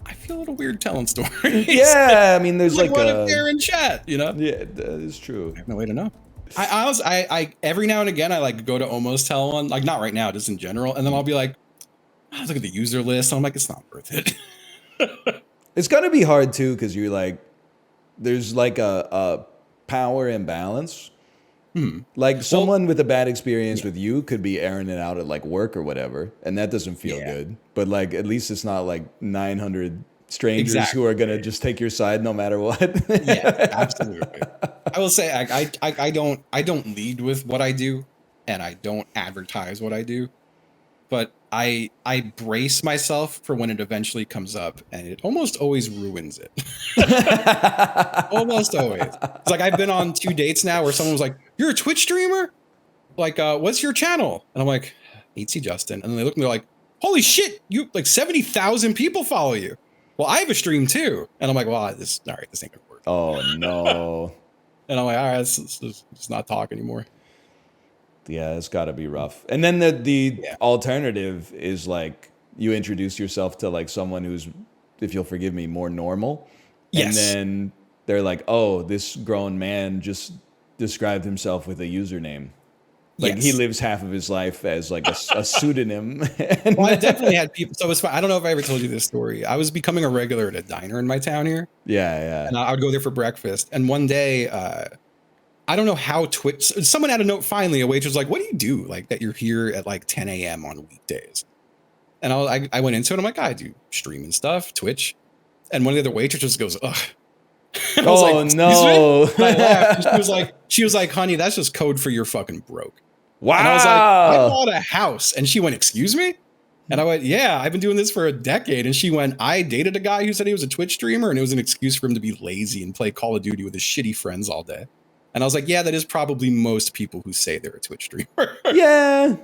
I feel a little weird telling stories. Yeah, I mean, there's like what a if they're in chat? You know? yeah, that is true. I have no way to know. I every now and again I like go to almost tell one, like not right now, just in general, and then I'll be like, I look at the user list, and I'm like, it's not worth it. It's gonna be hard too, because you're like, there's like a power imbalance. Like someone with a bad experience with you could be airing it out at like work or whatever, and that doesn't feel good. But like, at least it's not like 900 strangers who are gonna just take your side no matter what. Yeah, absolutely. I will say I don't lead with what I do, and I don't advertise what I do, but I brace myself for when it eventually comes up, and it almost always ruins it. Almost always. It's like I've been on 2 dates now where someone was like, "You're a Twitch streamer? Like, what's your channel?" And I'm like, "HC Justin." And they look and they're like, "Holy shit, you like 70,000 people follow you." Well, I have a stream too, and I'm like, "Well, this ain't gonna work." Oh no. And I'm like, all right, let's not talk anymore. Yeah, it's got to be rough. And then the alternative is like you introduce yourself to like someone who's, if you'll forgive me, more normal. Yes. And then they're like, oh, this grown man just described himself with a username. Like he lives half of his life as like a pseudonym. Well, I definitely had people. So it's fine. I don't know if I ever told you this story. I was becoming a regular at a diner in my town here. Yeah. And I would go there for breakfast. And one day, I don't know how Twitch, someone had a note finally, a waitress was like, "What do you do? Like that you're here at like 10 a.m. on weekdays?" And I went into it. I'm like, "I do streaming stuff, Twitch." And one of the other waitresses goes, "Ugh." And I was like, "Excuse no. me?" And I laughed. And she was like, "Honey, that's just code for you're fucking broke." Wow. And I was like, "I bought a house." And she went, "Excuse me?" And I went, "Yeah, I've been doing this for a decade." And she went, "I dated a guy who said he was a Twitch streamer, and it was an excuse for him to be lazy and play Call of Duty with his shitty friends all day." And I was like, "Yeah, that is probably most people who say they're a Twitch streamer." Yeah.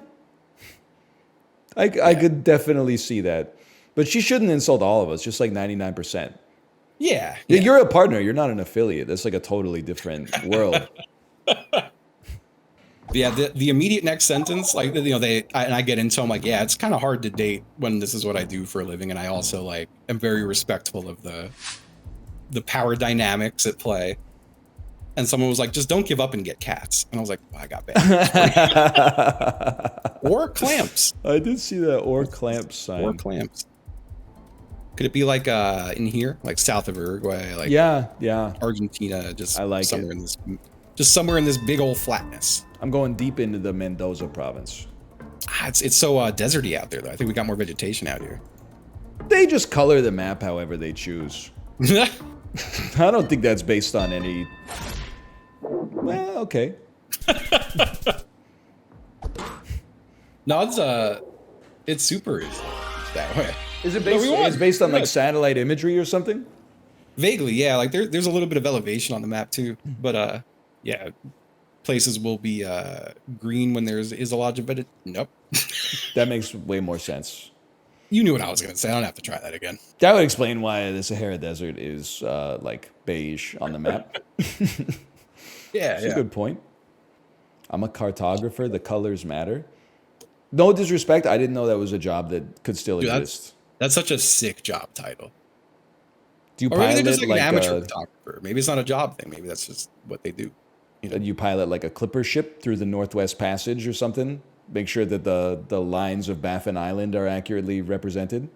I could definitely see that. But she shouldn't insult all of us, just like 99%. Yeah. You're a partner. You're not an affiliate. That's like a totally different world. Yeah, the immediate next sentence, like, you know, I get into, I'm like, yeah, it's kind of hard to date when this is what I do for a living, and I also like am very respectful of the power dynamics at play. And someone was like, "Just don't give up and get cats." And I was like, well, I got bad. Or clamps. I did see that or clamps sign. Or clamps. Could it be like in here, like south of Uruguay, like yeah, Argentina, just I like somewhere in this, just somewhere in this big old flatness. I'm going deep into the Mendoza province. It's so deserty out there, though. I think we got more vegetation out here. They just color the map however they choose. I don't think that's based on any. Well, okay. No, it's super easy that way. Is it based? It's based on like satellite imagery or something? Vaguely, yeah. Like there's a little bit of elevation on the map too, but yeah, places will be green when there is a lot of it. Nope. That makes way more sense. You knew what I was gonna say. I don't have to try that again. That would explain why the Sahara Desert is like beige on the map. Yeah, That's a good point. I'm a cartographer. The colors matter. No disrespect. I didn't know that was a job that could still exist. That's such a sick job title. Do you Or maybe pilot they're just like an amateur a, photographer. Maybe it's not a job thing. Maybe that's just what they do. You know? you pilot like a clipper ship through the Northwest Passage or something? Make sure that the lines of Baffin Island are accurately represented?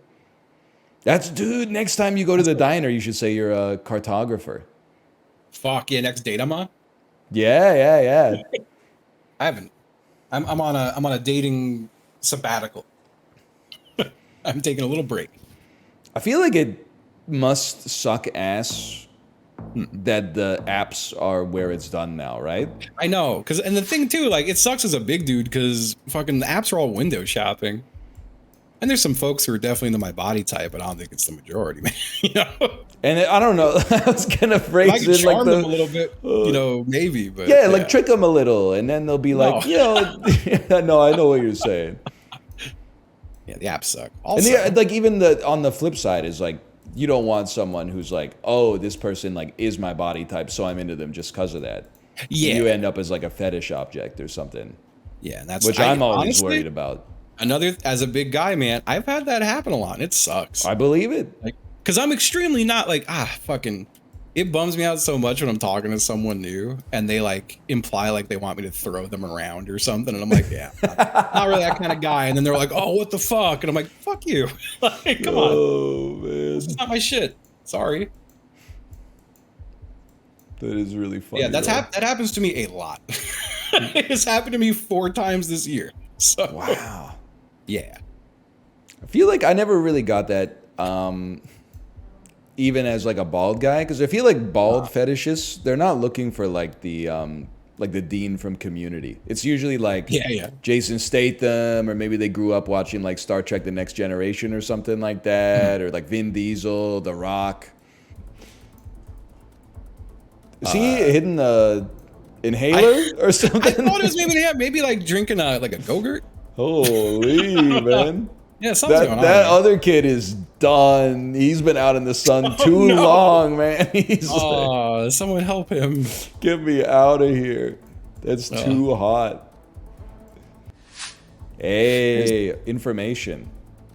Dude, next time you go to the diner, you should say you're a cartographer. Fuck yeah! Next date I'm on. Yeah. I haven't. I'm on a dating sabbatical. I'm taking a little break. I feel like it must suck ass that the apps are where it's done now, right? I know, and the thing too, like, it sucks as a big dude because fucking the apps are all window shopping. And there's some folks who are definitely into my body type, but I don't think it's the majority, man. You know? And I don't know. I was gonna phrase I can it charm like them a little bit, you know, maybe, but yeah, like trick them a little, and then they'll be like, No. no, I know what you're saying. Yeah, the apps suck. And Also, like even on the flip side is like you don't want someone who's like, oh, this person like is my body type, so I'm into them just because of that. yeah, You end up as like a fetish object or something, yeah, and that's which I'm always honestly, worried about. Another, as a big guy, man, I've had that happen a lot. And it sucks. I believe it. Like, because I'm extremely not like, fucking, it bums me out so much when I'm talking to someone new and they like imply like they want me to throw them around or something. And I'm like, yeah, not really that kind of guy. And then they're like, oh, what the fuck? And I'm like, fuck you. Like, come on. Oh man, This is not my shit. Sorry. that is really funny. Yeah, that happens to me a lot. It's happened to me 4 times this year. So, Wow. yeah. I feel like I never really got that, even as like a bald guy, because I feel like bald fetishists, they're not looking for like the Dean from Community. It's usually like Yeah. Jason Statham, or maybe they grew up watching like Star Trek: The Next Generation or something like that, or like Vin Diesel, The Rock. Is he hitting the inhaler or something? I thought it was maybe like drinking like a Go-Gurt. Holy man. Yeah, something's going on. That other kid is done. He's been out in the sun too long, man. He's like, Someone help him. get me out of here. That's too hot. Hey, information.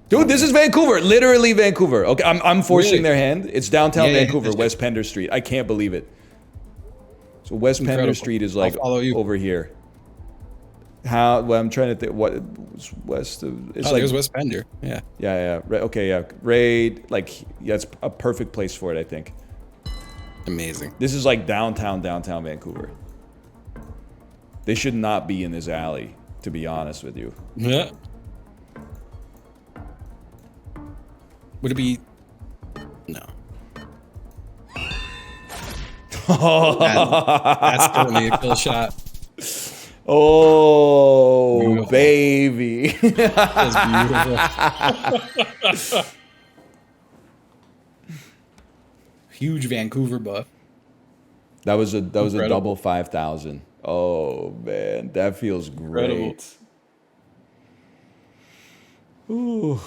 Dude, this is Vancouver. Literally Vancouver. Okay, I'm forcing Really? their hand. It's downtown Yeah, Vancouver, yeah. West Pender Street. I can't believe it. So West Pender Incredible. Street is I'll like follow you. over here. Well, I'm trying to think what west of. It's Oh, like there's West Bender. Yeah. yeah. Okay, yeah. Right. Like, yeah, it's a perfect place for it, I think. Amazing. This is like downtown Vancouver. They should not be in this alley, to be honest with you. Yeah. Would it be? No. That's totally a kill shot. Oh, Beautiful. baby. That's beautiful. Huge Vancouver buff. That was a Incredible. double 5,000. Oh man, that feels Incredible. great. Ooh.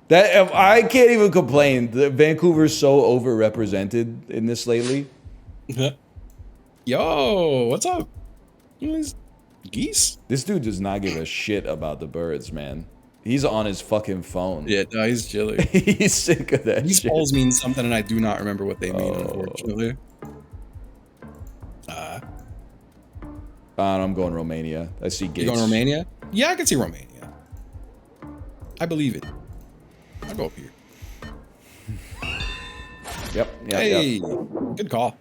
That I can't even complain. Vancouver's so overrepresented in this lately. Yo, what's up? You guys geese? This dude does not give a shit about the birds, man. He's on his fucking phone. Yeah, no, he's chilly. He's sick of that These shit. polls mean something, and I do not remember what they mean, unfortunately. I'm going Romania. I see gates. You going Romania? Yeah, I can see Romania. I believe it. I'll go up here. Yep. Hey, good call.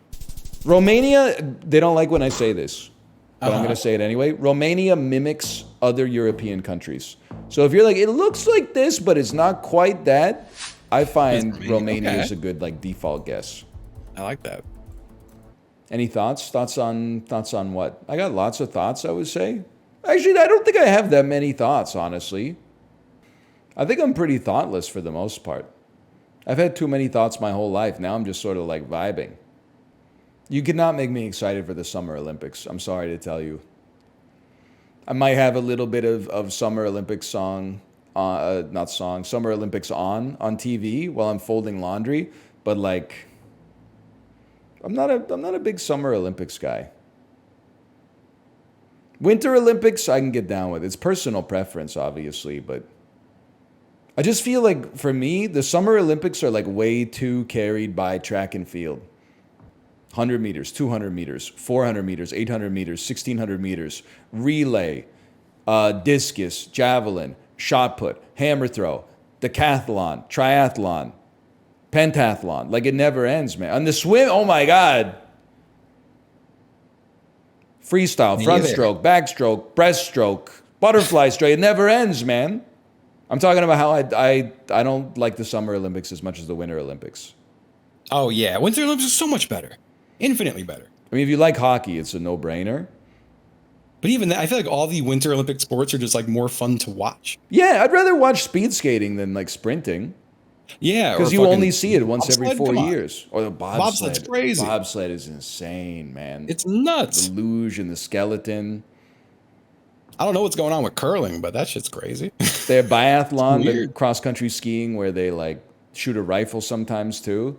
Romania, they don't like when I say this, but I'm Uh-huh. going to say it anyway. Romania mimics other European countries. So if you're like, it looks like this, but it's not quite that, I find Romania. Romania Okay. is a good like default guess. I like that. Any thoughts? Thoughts on what? I got lots of thoughts, I would say. Actually, I don't think I have that many thoughts, honestly. I think I'm pretty thoughtless for the most part. I've had too many thoughts my whole life. Now I'm just sort of like vibing. You cannot make me excited for the Summer Olympics. I'm sorry to tell you. I might have a little bit of Summer Olympics Summer Olympics on TV while I'm folding laundry, but like, I'm not a big Summer Olympics guy. Winter Olympics I can get down with. It's personal preference, obviously, but I just feel like for me, the Summer Olympics are like way too carried by track and field. 100 meters, 200 meters, 400 meters, 800 meters, 1600 meters, relay, discus, javelin, shot put, hammer throw, decathlon, triathlon, pentathlon. Like it never ends, man. On the swim, oh my God. Freestyle, front stroke, backstroke, breaststroke, butterfly stroke. It never ends, man. I'm talking about how I don't like the Summer Olympics as much as the Winter Olympics. Oh yeah, Winter Olympics is so much better, infinitely better. I mean, if you like hockey, it's a no-brainer. But even that, I feel like all the Winter Olympic sports are just like more fun to watch. Yeah, I'd rather watch speed skating than like sprinting. Yeah, Because or you fucking only see it once every bobsled, 4 come on. years. Or the bobsled. Bobsled's crazy. Bobsled is insane, man. It's nuts. The luge and the skeleton. I don't know what's going on with curling, but that shit's crazy. They have biathlon, the weird. cross country skiing, where they like shoot a rifle sometimes too.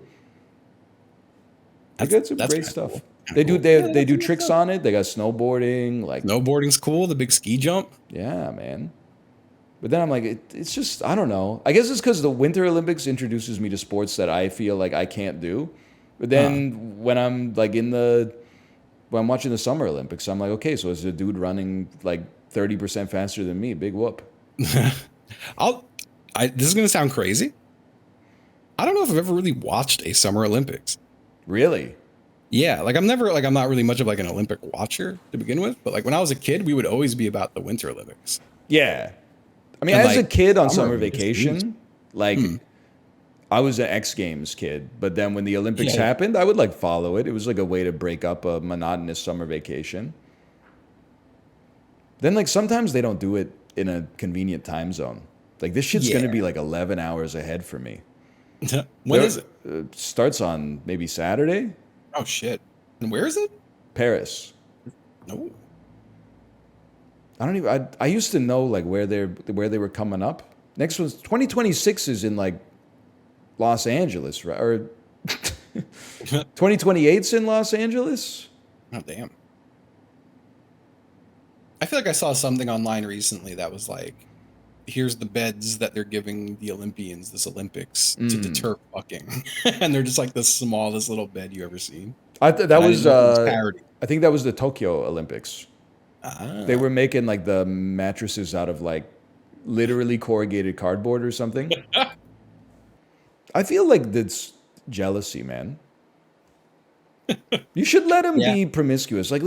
They got some That's great kinda stuff. cool. They do Yeah, they do that's tricks cool. on it. They got snowboarding, like Snowboarding's cool. The big ski jump. yeah, man. But then I'm like, it's just I don't know. I guess it's because the Winter Olympics introduces me to sports that I feel like I can't do. But then when I'm like when I'm watching the Summer Olympics, I'm like, okay, so it's a dude running like 30% faster than me. Big whoop. This is gonna sound crazy. I don't know if I've ever really watched a Summer Olympics. Really? Yeah, like I'm not really much of like an Olympic watcher to begin with, but like when I was a kid, we would always be about the Winter Olympics. Yeah. I mean, And, as a like, kid on summer summer Olympics, vacation, like I was an X Games kid, but then when the Olympics Yeah. happened, I would like follow it. It was like a way to break up a monotonous summer vacation. Then like sometimes they don't do it in a convenient time zone. Like this shit's gonna Yeah. be like 11 hours ahead for me. When is it? Starts on maybe Saturday, Oh shit! And where is it? Paris. No. I don't even. I used to know like where they were coming up. Next one's 2026 is in like Los Angeles, right? Or 2028's in Los Angeles. Oh damn. I feel like I saw something online recently that was like, here's the beds that they're giving the Olympians this Olympics to deter fucking. And they're just like the smallest little bed you ever seen. That And I was. didn't know it was parody. I think that was the Tokyo Olympics. Ah. They were making like the mattresses out of like literally corrugated cardboard or something. I feel like that's jealousy, man. You should let them Yeah. be promiscuous. Like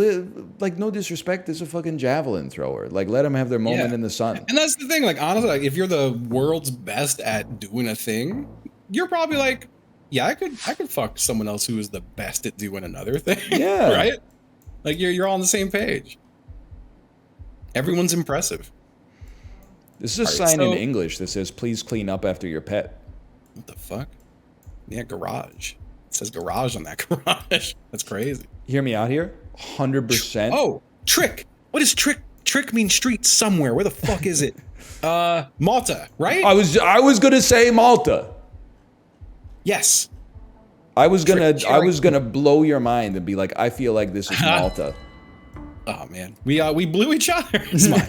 no disrespect, it's a fucking javelin thrower. Like let them have their moment Yeah. in the sun. And that's the thing, like honestly, like if you're the world's best at doing a thing, you're probably like, yeah, I could fuck someone else who is the best at doing another thing. Yeah. Right? Like you're all on the same page. Everyone's impressive. This is a All right, sign in so- English that says please clean up after your pet. What the fuck? Yeah, garage. It says garage on that garage. That's crazy. Hear me out here. 100%. Oh, trick. What is trick? Trick means street somewhere. Where the fuck is it? Malta, right? I was gonna say Malta. Yes. I was Trick. gonna blow your mind and be like, I feel like this is Malta. Oh man, we blew each other. Smile.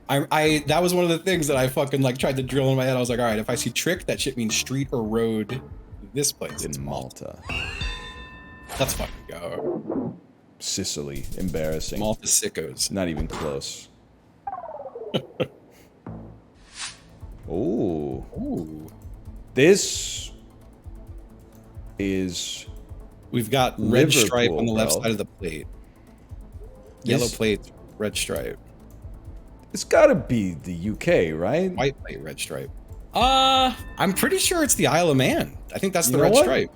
I that was one of the things that I fucking like tried to drill in my head. I was like, all right, if I see trick, that shit means street or road. This place, it's In Malta. Malta. Let's fucking go. Sicily. Embarrassing. Malta sickos. Not even close. Oh. Ooh. This is We've got red stripe Liverpool, on the left bro. side of the plate. Yellow This- plate, red stripe. it's gotta be the UK, right? White plate, red stripe. I'm pretty sure it's the Isle of Man. I think that's You the know red what? stripe.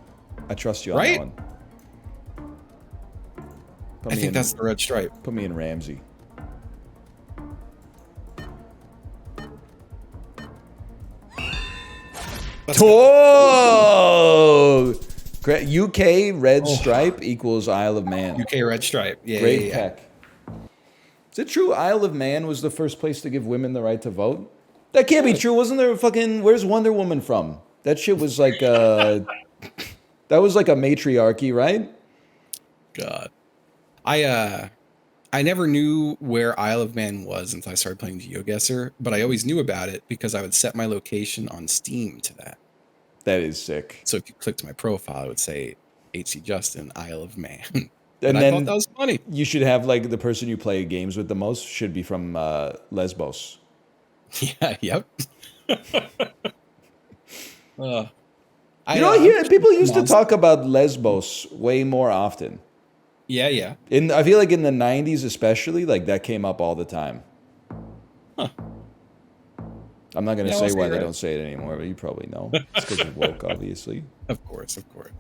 I trust you on Right? that one. Put I me think in- that's the red stripe. Put me in Ramsey. Let's go. Oh! UK red stripe equals Isle of Man. UK red stripe. Yeah, Great yeah, yeah. peck. Is it true Isle of Man was the first place to give women the right to vote? That can't be true. Wasn't there a fucking... Where's Wonder Woman from? That shit was like... that was like a matriarchy, right? God. I never knew where Isle of Man was until I started playing GeoGuessr, but I always knew about it because I would set my location on Steam to that. That is sick. So if you clicked my profile, it would say HC Justin, Isle of Man. And And I then thought that was funny. you should have like the person you play games with the most should be from Lesbos. Yeah, yep. You know, here people used to monster. talk about Lesbos way more often. Yeah, yeah. I feel like in the 90s especially, like that came up all the time. Huh. I'm not going to Yeah, say well, why you're they right. don't say it anymore, but you probably know. It's because you're woke, obviously. Of course, of course.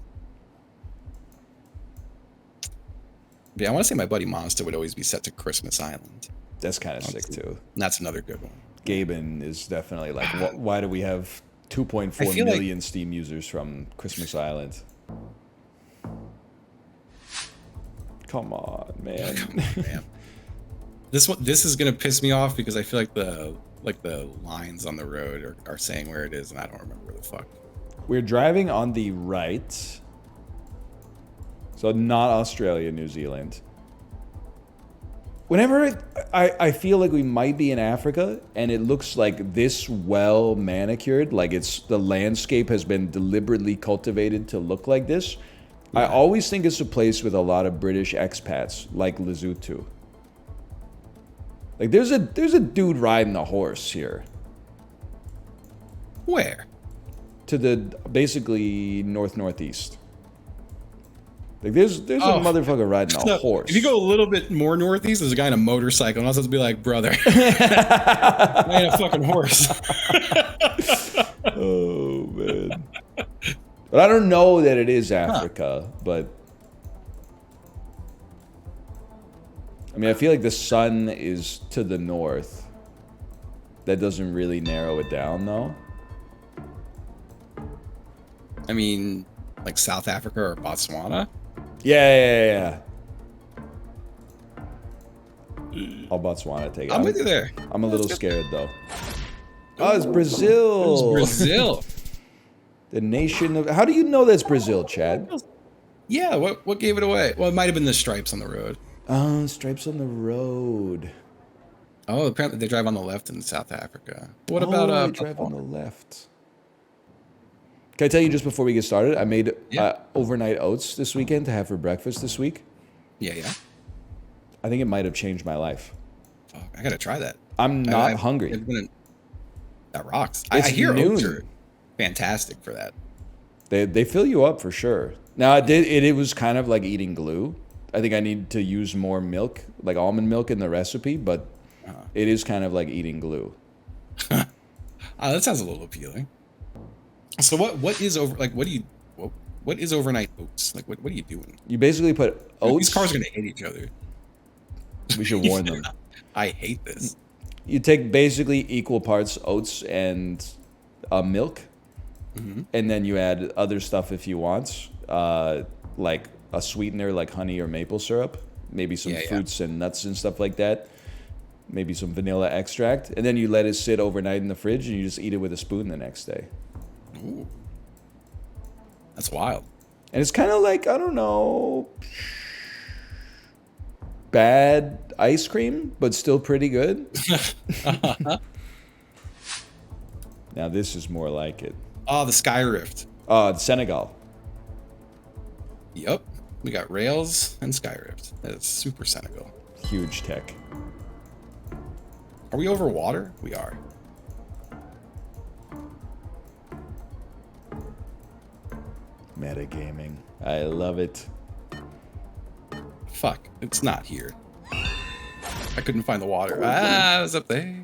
But yeah, I want to say my buddy Monster would always be set to Christmas Island. That's kind of sick too. And that's another good one. Gaben is definitely like, why do we have 2.4 I feel million Steam users from Christmas Island? Come on, man. Man. This is gonna piss me off because I feel like the lines on the road are saying where it is, and I don't remember where the fuck. We're driving on the right. So not Australia, New Zealand. Whenever I feel like we might be in Africa and it looks like this well manicured, like the landscape has been deliberately cultivated to look like this, I always think it's a place with a lot of British expats, like Lesotho. Like there's a dude riding a horse here. Where? To the basically northeast. Like there's a motherfucker riding a horse. If you go a little bit more northeast, there's a guy on a motorcycle, and I was supposed to be like, brother, I ain't a fucking horse. Oh man. But I don't know that it is Africa, but I mean I feel like the sun is to the north. That doesn't really narrow it down though. I mean, like South Africa or Botswana? Yeah. I'll Botswana take it. I'm with you there. I'm a little scared though. Oh, it's Brazil. It's Brazil. The nation of... How do you know that's Brazil, Chad? Yeah, what gave it away? Well, it might have been the stripes on the road. Oh, stripes on the road. Oh, apparently they drive on the left in South Africa. What about they drive on the left? Can I tell you just before we get started? I made overnight oats this weekend to have for breakfast this week. Yeah. I think it might have changed my life. Oh, I gotta try that. I'm not hungry. That rocks. I hear oats are fantastic for that. They fill you up for sure. Now it was kind of like eating glue. I think I need to use more milk, like almond milk in the recipe, but it is kind of like eating glue. That sounds a little appealing. So what is overnight oats? Like what are you doing? You basically put oats. These cars are gonna hate each other. We should warn them. I hate this. You take basically equal parts oats and milk, and then you add other stuff if you want, like a sweetener like honey or maple syrup, maybe some fruits and nuts and stuff like that, maybe some vanilla extract, and then you let it sit overnight in the fridge and you just eat it with a spoon the next day. Ooh. That's wild. And it's kind of like, I don't know, bad ice cream, but still pretty good. Now this is more like it. Oh, the Sky Rift. Senegal. Yep. We got Rails and Sky Rift. That's super Senegal. Huge tech. Are we over water? We are. Metagaming. I love it. Fuck. It's not here. I couldn't find the water. It was up there.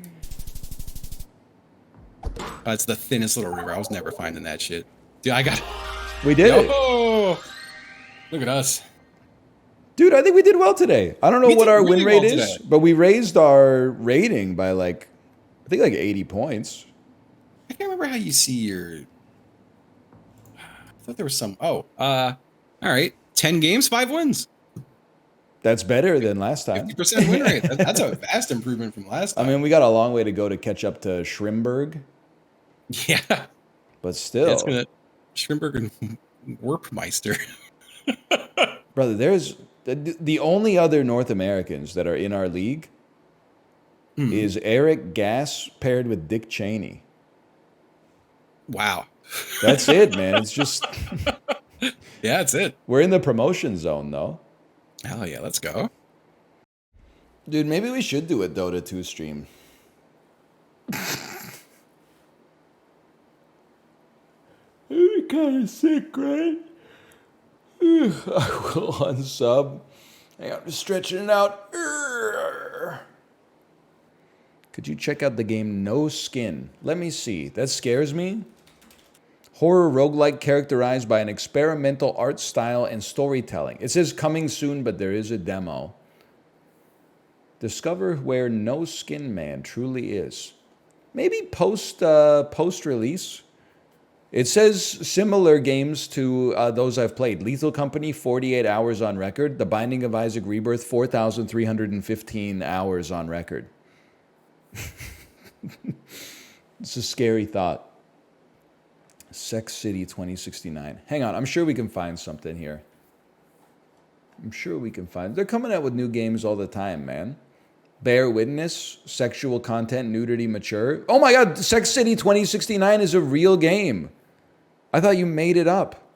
It's the thinnest little river. I was never finding that shit. Dude, I got it. We did it. Oh, look at us. Dude, I think we did well today. I don't know what our win rate is, but we raised our rating by I think 80 points. I can't remember how you see your... I thought there was some... all right. 10 games, 5 wins. That's better than last time. 50% win rate. That's a vast improvement from last time. I mean, we got a long way to go to catch up to Schrimberg. Yeah. But still. Yeah, it's gonna... Schrimberg and Warpmeister. Brother, there's... The only other North Americans that are in our league is Eric Gass paired with Dick Cheney. Wow. That's it, man. It's just... Yeah, that's it. We're in the promotion zone, though. Hell yeah, let's go. Dude, maybe we should do a Dota 2 stream. It'd be kind of sick, right? I will unsub. Hang on, I'm just stretching it out. Could you check out the game No Skin? Let me see. That scares me. Horror roguelike characterized by an experimental art style and storytelling. It says coming soon, but there is a demo. Discover where No Skin Man truly is. Maybe post-release. It says similar games to those I've played. Lethal Company, 48 hours on record. The Binding of Isaac Rebirth, 4,315 hours on record. It's a scary thought. Sex City 2069. Hang on, I'm sure we can find something here. I'm sure we can find... They're coming out with new games all the time, man. Bear Witness, sexual content, nudity, mature. Oh my god, Sex City 2069 is a real game. I thought you made it up.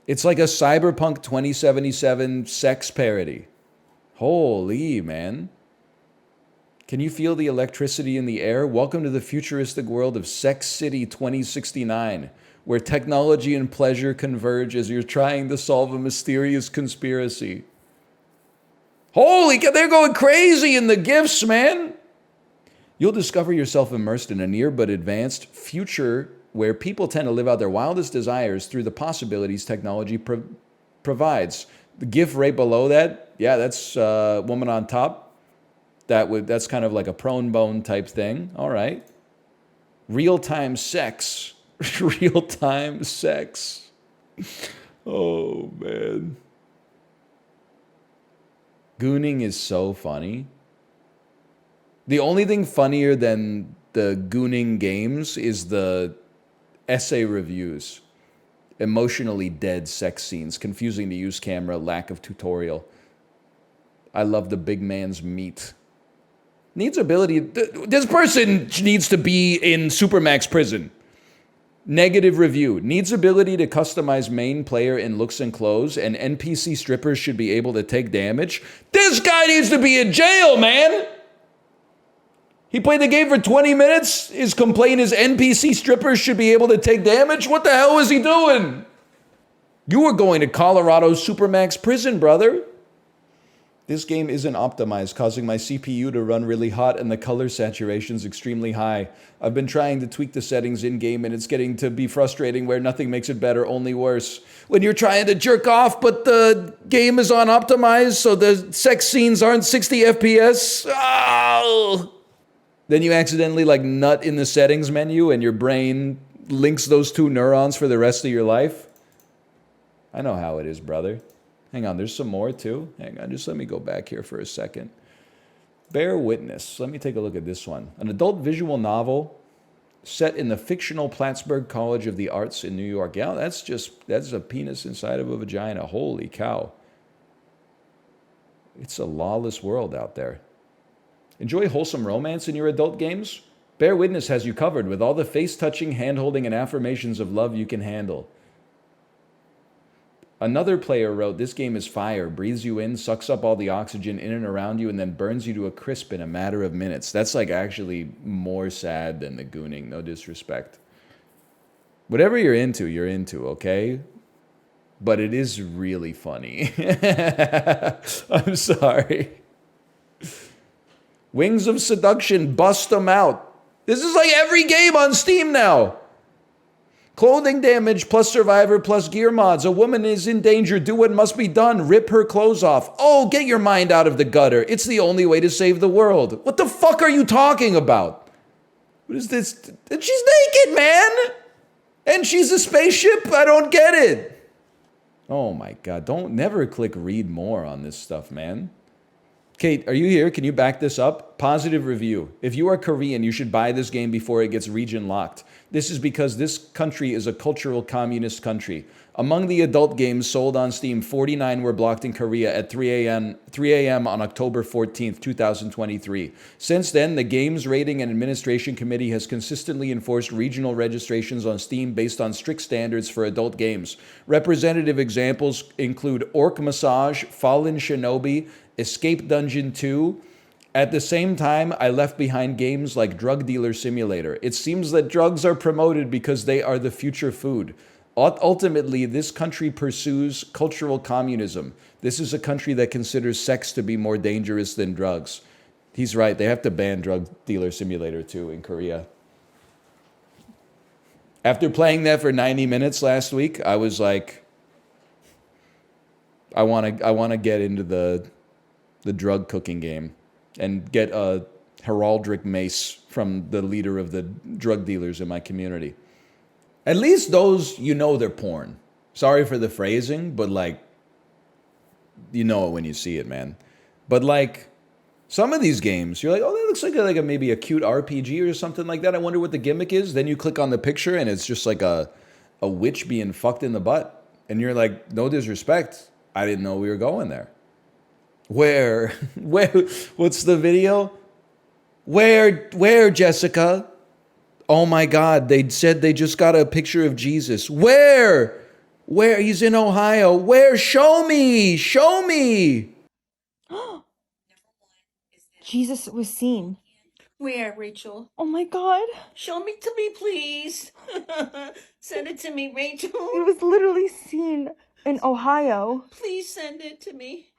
It's like a Cyberpunk 2077 sex parody. Holy, man. Can you feel the electricity in the air? Welcome to the futuristic world of Sex City 2069, where technology and pleasure converge as you're trying to solve a mysterious conspiracy. Holy cow, they're going crazy in the gifts, man. You'll discover yourself immersed in a near but advanced future where people tend to live out their wildest desires through the possibilities technology provides. The GIF right below that, yeah, that's Woman on Top. That's kind of like a prone bone type thing. All right. Real-time sex. Real-time sex. Oh, man. Gooning is so funny. The only thing funnier than the gooning games is the essay reviews. Emotionally dead sex scenes, confusing to use camera, lack of tutorial. I love the big man's meat. Needs ability. This person needs to be in Supermax prison. Negative review. Needs ability to customize main player in looks and clothes, and NPC strippers should be able to take damage. This guy needs to be in jail, man! He played the game for 20 minutes. His complaint is NPC strippers should be able to take damage? What the hell is he doing? You were going to Colorado's Supermax prison, brother. This game isn't optimized, causing my CPU to run really hot and the color saturation's extremely high. I've been trying to tweak the settings in-game and it's getting to be frustrating where nothing makes it better, only worse. When you're trying to jerk off but the game is unoptimized so the sex scenes aren't 60 FPS. Oh! Then you accidentally like nut in the settings menu and your brain links those two neurons for the rest of your life. I know how it is, brother. Hang on, there's some more too. Hang on, just let me go back here for a second. Bear Witness. Let me take a look at this one. An adult visual novel set in the fictional Plattsburgh College of the Arts in New York. Yeah, that's a penis inside of a vagina. Holy cow. It's a lawless world out there. Enjoy wholesome romance in your adult games? Bear Witness has you covered with all the face-touching, hand-holding, and affirmations of love you can handle. Another player wrote, this game is fire, breathes you in, sucks up all the oxygen in and around you, and then burns you to a crisp in a matter of minutes. That's like actually more sad than the gooning, no disrespect. Whatever you're into, okay? But it is really funny. I'm sorry. Wings of Seduction, bust them out. This is like every game on Steam now. Clothing damage plus survivor plus gear mods. A woman is in danger. Do what must be done. Rip her clothes off. Oh, get your mind out of the gutter. It's the only way to save the world. What the fuck are you talking about? What is this? She's naked, man. And she's a spaceship. I don't get it. Oh my God. Don't never click read more on this stuff, man. Kate, are you here? Can you back this up? Positive review. If you are Korean, you should buy this game before it gets region locked. This is because this country is a cultural communist country. Among the adult games sold on Steam, 49 were blocked in Korea at 3 a.m. on October 14th, 2023. Since then, the Games Rating and Administration Committee has consistently enforced regional registrations on Steam based on strict standards for adult games. Representative examples include Orc Massage, Fallen Shinobi, Escape Dungeon 2. At the same time, I left behind games like Drug Dealer Simulator. It seems that drugs are promoted because they are the future food. Ultimately, this country pursues cultural communism. This is a country that considers sex to be more dangerous than drugs. He's right. They have to ban Drug Dealer Simulator 2 in Korea. After playing that for 90 minutes last week, I was like, I want to get into the drug cooking game and get a heraldic mace from the leader of the drug dealers in my community. At least those, you know they're porn. Sorry for the phrasing, but like, you know it when you see it, man. But like, some of these games, you're like, oh, that looks like a maybe a cute RPG or something like that. I wonder what the gimmick is. Then you click on the picture and it's just like a witch being fucked in the butt. And you're like, no disrespect, I didn't know we were going there. Where, what's the video? Where, Jessica? Oh my God, they said they just got a picture of Jesus. Where? He's in Ohio. Where? Show me. Jesus was seen. Where, Rachel? Oh my God. Show me to me, please. Send it to me, Rachel. It was literally seen in Ohio. Please send it to me.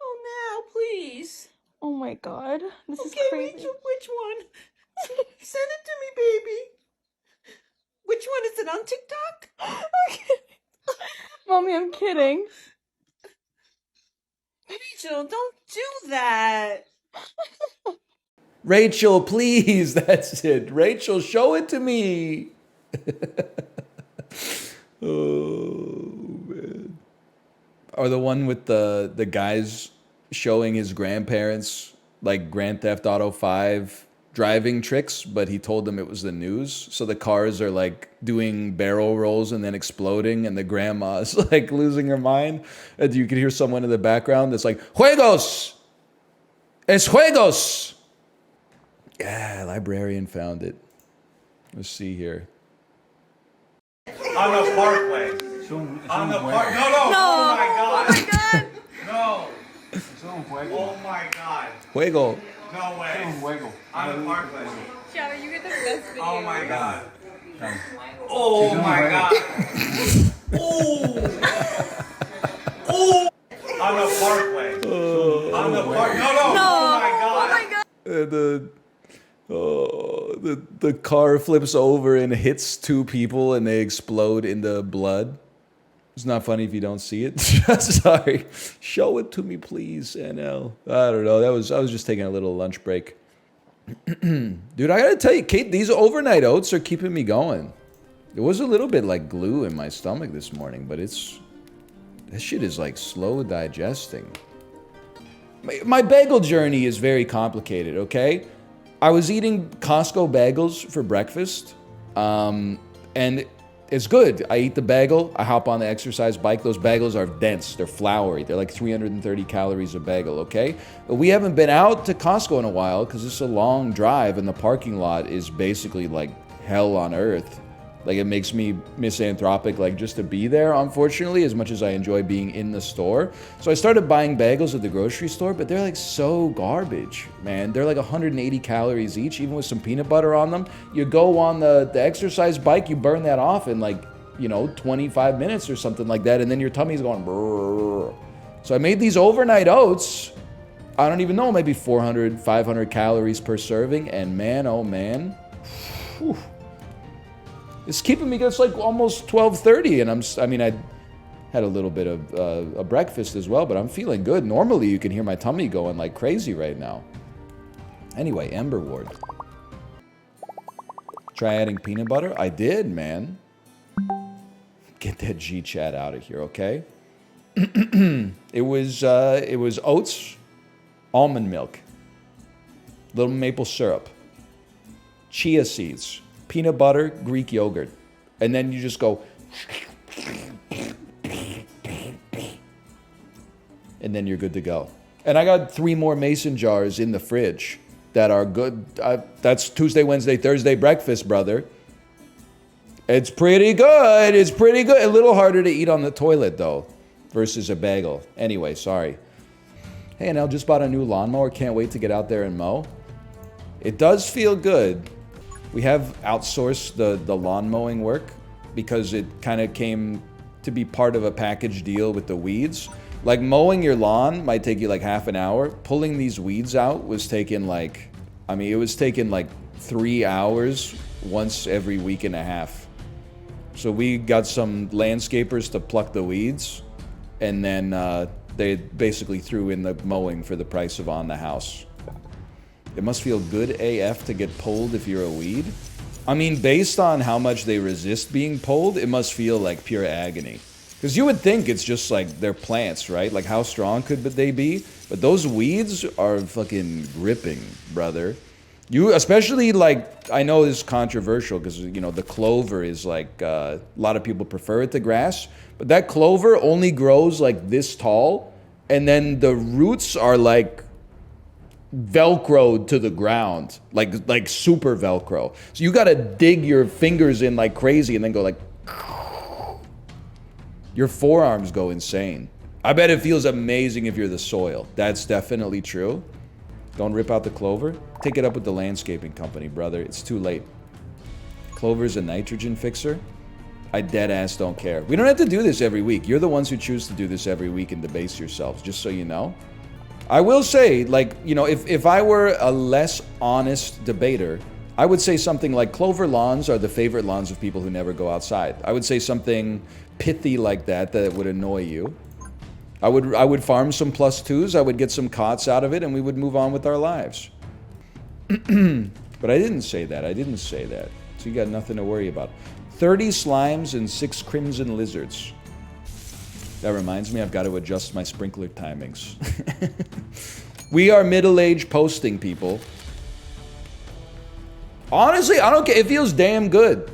Oh, now, please. Oh my God. This is Okay, crazy. Rachel, which one? Send it to me, baby. Which one? Is it on TikTok? Mommy, I'm kidding. Rachel, don't do that. Rachel, please. That's it. Rachel, show it to me. Oh, man. Or the one with the guys showing his grandparents like Grand Theft Auto 5 driving tricks, but he told them it was the news. So the cars are like doing barrel rolls and then exploding, and the grandma's like losing her mind. And you can hear someone in the background that's like, Juegos! Es Juegos! Yeah, librarian found it. Let's see here. On the parkway. On the park. No. Oh my God. Oh my God. No. Oh my God. Juego. No way. On the parkway. Shadow, you get the best video. Oh my God. Oh my God. Oh. On the parkway. On the park. No. Oh my God. The car flips over and hits two people and they explode into blood. It's not funny if you don't see it. Sorry. Show it to me, please, NL. I don't know. I was just taking a little lunch break. Dude, I gotta tell you, Kate, these overnight oats are keeping me going. It was a little bit like glue in my stomach this morning, but this shit is like slow digesting. My bagel journey is very complicated, okay? I was eating Costco bagels for breakfast, and it's good. I eat the bagel, I hop on the exercise bike. Those bagels are dense, they're floury. They're like 330 calories a bagel, okay? But we haven't been out to Costco in a while because it's a long drive and the parking lot is basically like hell on earth. Like, it makes me misanthropic, like, just to be there, unfortunately, as much as I enjoy being in the store. So I started buying bagels at the grocery store, but they're like so garbage, man. They're like 180 calories each, even with some peanut butter on them. You go on the exercise bike, you burn that off in like, 25 minutes or something like that, and then your tummy's going brrr. So I made these overnight oats. I don't even know, maybe 400, 500 calories per serving, and man, oh man. Whew. It's keeping me, it's like almost 12:30, and I had a little bit of a breakfast as well, but I'm feeling good. Normally, you can hear my tummy going like crazy right now. Anyway, Ember Ward. Try adding peanut butter? I did, man. Get that G chat out of here, okay? It was oats, almond milk, little maple syrup, chia seeds, peanut butter, Greek yogurt. And then you just go, and then you're good to go. And I got 3 more mason jars in the fridge that are good. That's Tuesday, Wednesday, Thursday breakfast, brother. It's pretty good. It's pretty good. A little harder to eat on the toilet, though, versus a bagel. Anyway, sorry. Hey, and I just bought a new lawnmower. Can't wait to get out there and mow. It does feel good. We have outsourced the lawn mowing work because it kind of came to be part of a package deal with the weeds. Like, mowing your lawn might take you like half an hour. Pulling these weeds out was taking like, it was taking like 3 hours once every week and a half. So we got some landscapers to pluck the weeds, and then they basically threw in the mowing for the price of on the house. It must feel good AF to get pulled if you're a weed. I mean, based on how much they resist being pulled, it must feel like pure agony. Because you would think it's just like they're plants, right? Like how strong could they be? But those weeds are fucking gripping, brother. You, especially like, I know this is controversial because, you know, the clover is like, a lot of people prefer it to grass. But that clover only grows like this tall. And then the roots are like Velcroed to the ground. Like super Velcro. So you gotta dig your fingers in like crazy and then go like... Your forearms go insane. I bet it feels amazing if you're the soil. That's definitely true. Don't rip out the clover. Take it up with the landscaping company, brother. It's too late. Clover's a nitrogen fixer. I dead ass don't care. We don't have to do this every week. You're the ones who choose to do this every week and debase yourselves, just so you know. I will say, like, you know, if I were a less honest debater, I would say something like clover lawns are the favorite lawns of people who never go outside. I would say something pithy like that would annoy you. I would farm some +2s, I would get some cots out of it, and we would move on with our lives. But I didn't say that. I didn't say that. So you got nothing to worry about. 30 slimes and 6 crimson lizards. That reminds me, I've got to adjust my sprinkler timings. We are middle-aged posting people. Honestly, I don't care. It feels damn good.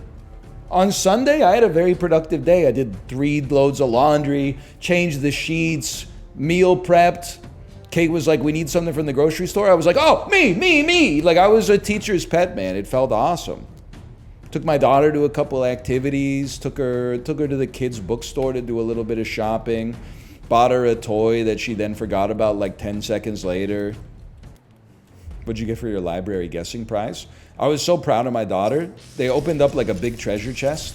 On Sunday, I had a very productive day. I did 3 loads of laundry, changed the sheets, meal prepped. Kate was like, we need something from the grocery store. I was like, oh, me. Like, I was a teacher's pet, man. It felt awesome. Took my daughter to a couple activities, took her to the kids' bookstore to do a little bit of shopping, bought her a toy that she then forgot about like 10 seconds later. What'd you get for your library guessing prize? I was so proud of my daughter. They opened up like a big treasure chest.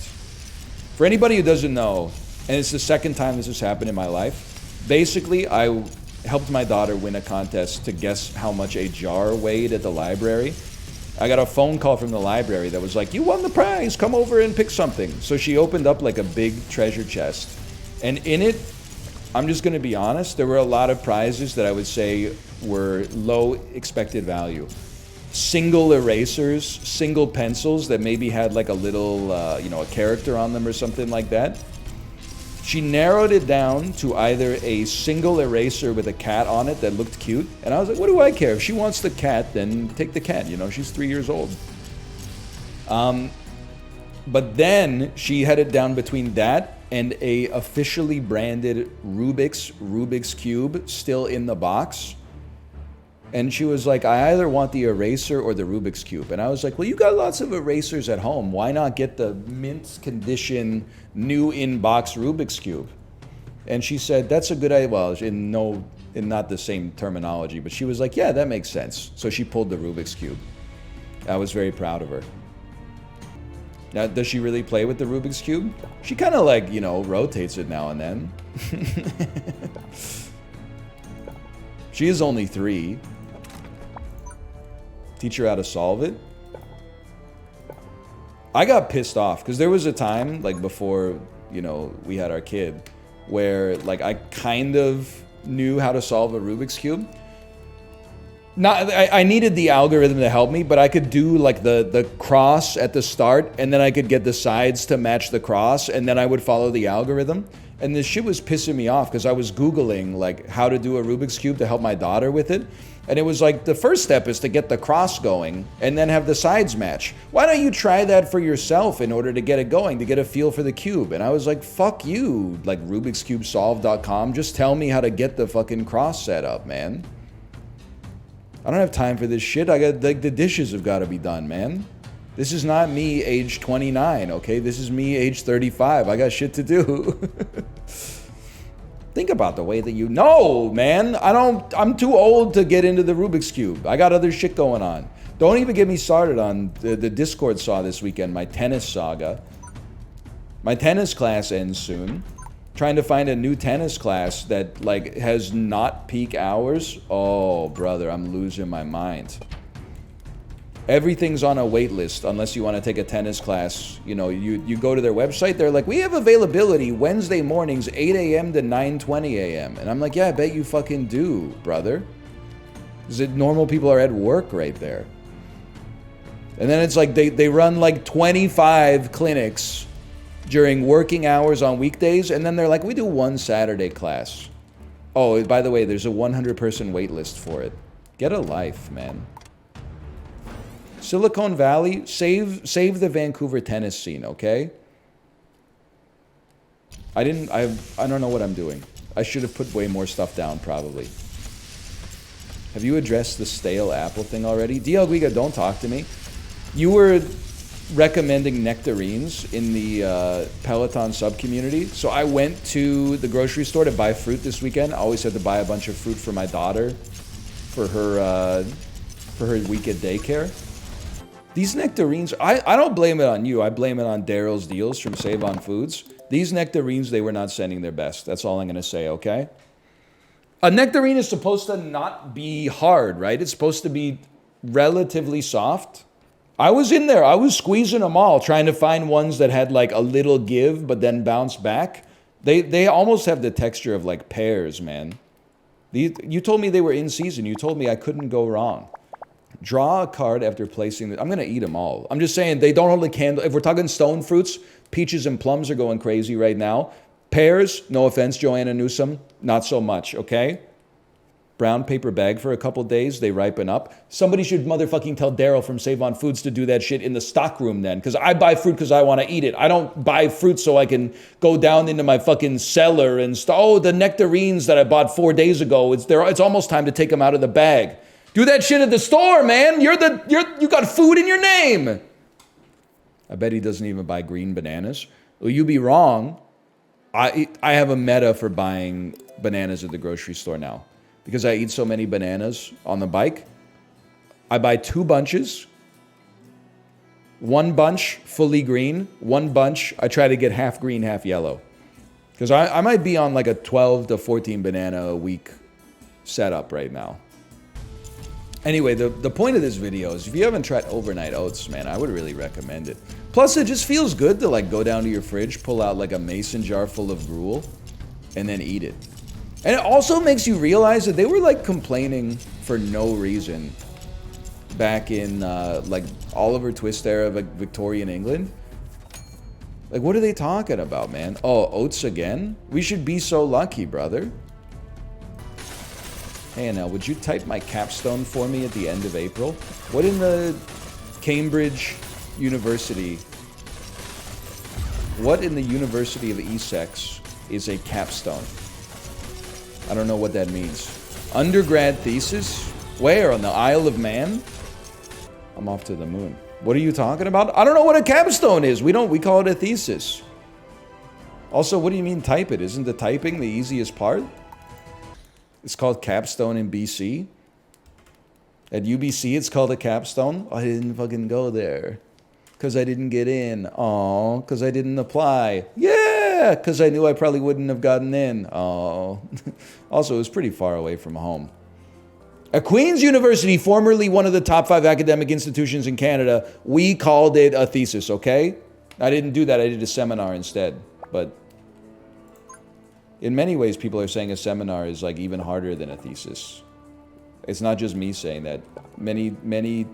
For anybody who doesn't know, and it's the second time this has happened in my life, basically I helped my daughter win a contest to guess how much a jar weighed at the library. I got a phone call from the library that was like, you won the prize, come over and pick something. So she opened up like a big treasure chest. And in it, I'm just gonna be honest, there were a lot of prizes that I would say were low expected value. Single erasers, single pencils that maybe had like a little, you know, a character on them or something like that. She narrowed it down to either a single eraser with a cat on it that looked cute. And I was like, what do I care? If she wants the cat, then take the cat. You know, she's 3 years old. But then she had it down between that and a officially branded Rubik's Cube still in the box. And she was like, I either want the eraser or the Rubik's Cube. And I was like, well, you got lots of erasers at home. Why not get the mint condition, new in-box Rubik's Cube? And she said, that's a good idea. Well, in not the same terminology, but she was like, yeah, that makes sense. So she pulled the Rubik's Cube. I was very proud of her. Now, does she really play with the Rubik's Cube? She kind of like, you know, rotates it now and then. She is only 3. Teach her how to solve it. I got pissed off because there was a time, like before, you know, we had our kid, where like I kind of knew how to solve a Rubik's Cube. I needed the algorithm to help me, but I could do like the cross at the start, and then I could get the sides to match the cross, and then I would follow the algorithm. And this shit was pissing me off because I was Googling like how to do a Rubik's Cube to help my daughter with it. And it was like, the first step is to get the cross going and then have the sides match. Why don't you try that for yourself in order to get it going, to get a feel for the cube? And I was like, fuck you, like Rubik'sCubeSolve.com. Just tell me how to get the fucking cross set up, man. I don't have time for this shit. I got, like, the dishes have got to be done, man. This is not me age 29, okay? This is me age 35. I got shit to do. Think about the way that you... No, man. I'm too old to get into the Rubik's Cube. I got other shit going on. Don't even get me started on the Discord saw this weekend, my tennis saga. My tennis class ends soon. Trying to find a new tennis class that, like, has not peak hours. Oh, brother, I'm losing my mind. Everything's on a wait list unless you want to take a tennis class. You know, you go to their website, they're like, we have availability Wednesday mornings, 8 a.m. to 9:20 a.m. And I'm like, yeah, I bet you fucking do, brother. Because normal people are at work right there. And then it's like they run like 25 clinics during working hours on weekdays, and then they're like, we do one Saturday class. Oh, by the way, there's a 100-person wait list for it. Get a life, man. Silicon Valley, save the Vancouver tennis scene, okay? I don't know what I'm doing. I should have put way more stuff down, probably. Have you addressed the stale apple thing already? DL Guiga, don't talk to me. You were recommending nectarines in the Peloton sub-community. So I went to the grocery store to buy fruit this weekend. I always had to buy a bunch of fruit for my daughter for her week at daycare. These nectarines, I don't blame it on you. I blame it on Daryl's Deals from Save On Foods. These nectarines, they were not sending their best. That's all I'm going to say, okay? A nectarine is supposed to not be hard, right? It's supposed to be relatively soft. I was in there. I was squeezing them all, trying to find ones that had like a little give, but then bounce back. They almost have the texture of like pears, man. You told me they were in season. You told me I couldn't go wrong. Draw a card after placing the... I'm going to eat them all. I'm just saying they don't hold a candle. If we're talking stone fruits, peaches and plums are going crazy right now. Pears, no offense, Joanna Newsom, not so much, okay? Brown paper bag for a couple days, they ripen up. Somebody should motherfucking tell Daryl from Save On Foods to do that shit in the stock room then, because I buy fruit because I want to eat it. I don't buy fruit so I can go down into my fucking cellar and oh, the nectarines that I bought 4 days ago, it's almost time to take them out of the bag. Do that shit at the store, man. You got food in your name. I bet he doesn't even buy green bananas. Well, you be wrong. I have a meta for buying bananas at the grocery store now. Because I eat so many bananas on the bike, I buy 2 bunches. 1 bunch fully green. 1 bunch I try to get half green, half yellow. Because I might be on like a 12 to 14 banana a week setup right now. Anyway, the point of this video is if you haven't tried overnight oats, man, I would really recommend it. Plus, it just feels good to like go down to your fridge, pull out like a mason jar full of gruel, and then eat it. And it also makes you realize that they were like complaining for no reason back in like Oliver Twist era of Victorian England. Like, what are they talking about, man? Oh, oats again? We should be so lucky, brother. Hey, Anel, would you type my capstone for me at the end of April? What in the Cambridge University? What in the University of Essex is a capstone? I don't know what that means. Undergrad thesis? Where? On the Isle of Man? I'm off to the moon. What are you talking about? I don't know what a capstone is. We call it a thesis. Also, what do you mean type it? Isn't the typing the easiest part? It's called capstone in BC. At UBC, it's called a capstone. I didn't fucking go there. Because I didn't get in. Aw, because I didn't apply. Yeah, because I knew I probably wouldn't have gotten in. Aw. Also, it was pretty far away from home. At Queen's University, formerly one of the top 5 academic institutions in Canada, we called it a thesis, okay? I didn't do that. I did a seminar instead. But in many ways, people are saying a seminar is like even harder than a thesis. It's not just me saying that. Many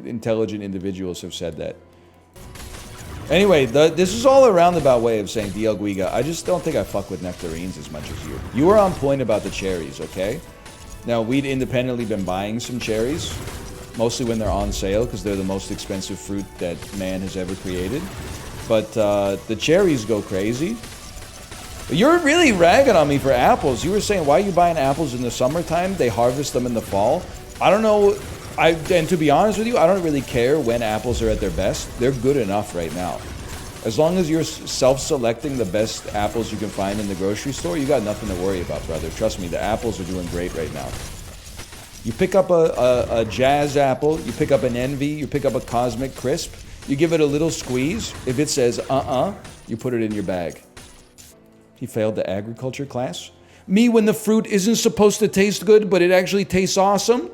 intelligent individuals have said that. Anyway, this is all a roundabout way of saying DL Guiga. I just don't think I fuck with nectarines as much as you. You were on point about the cherries, okay? Now, we'd independently been buying some cherries, mostly when they're on sale, because they're the most expensive fruit that man has ever created. But the cherries go crazy. You're really ragging on me for apples. You were saying, why are you buying apples in the summertime? They harvest them in the fall. I don't know. And to be honest with you, I don't really care when apples are at their best. They're good enough right now. As long as you're self-selecting the best apples you can find in the grocery store, you got nothing to worry about, brother. Trust me, the apples are doing great right now. You pick up a Jazz apple, you pick up an Envy, you pick up a Cosmic Crisp, you give it a little squeeze. If it says, you put it in your bag. He failed the agriculture class. Me when the fruit isn't supposed to taste good, but it actually tastes awesome?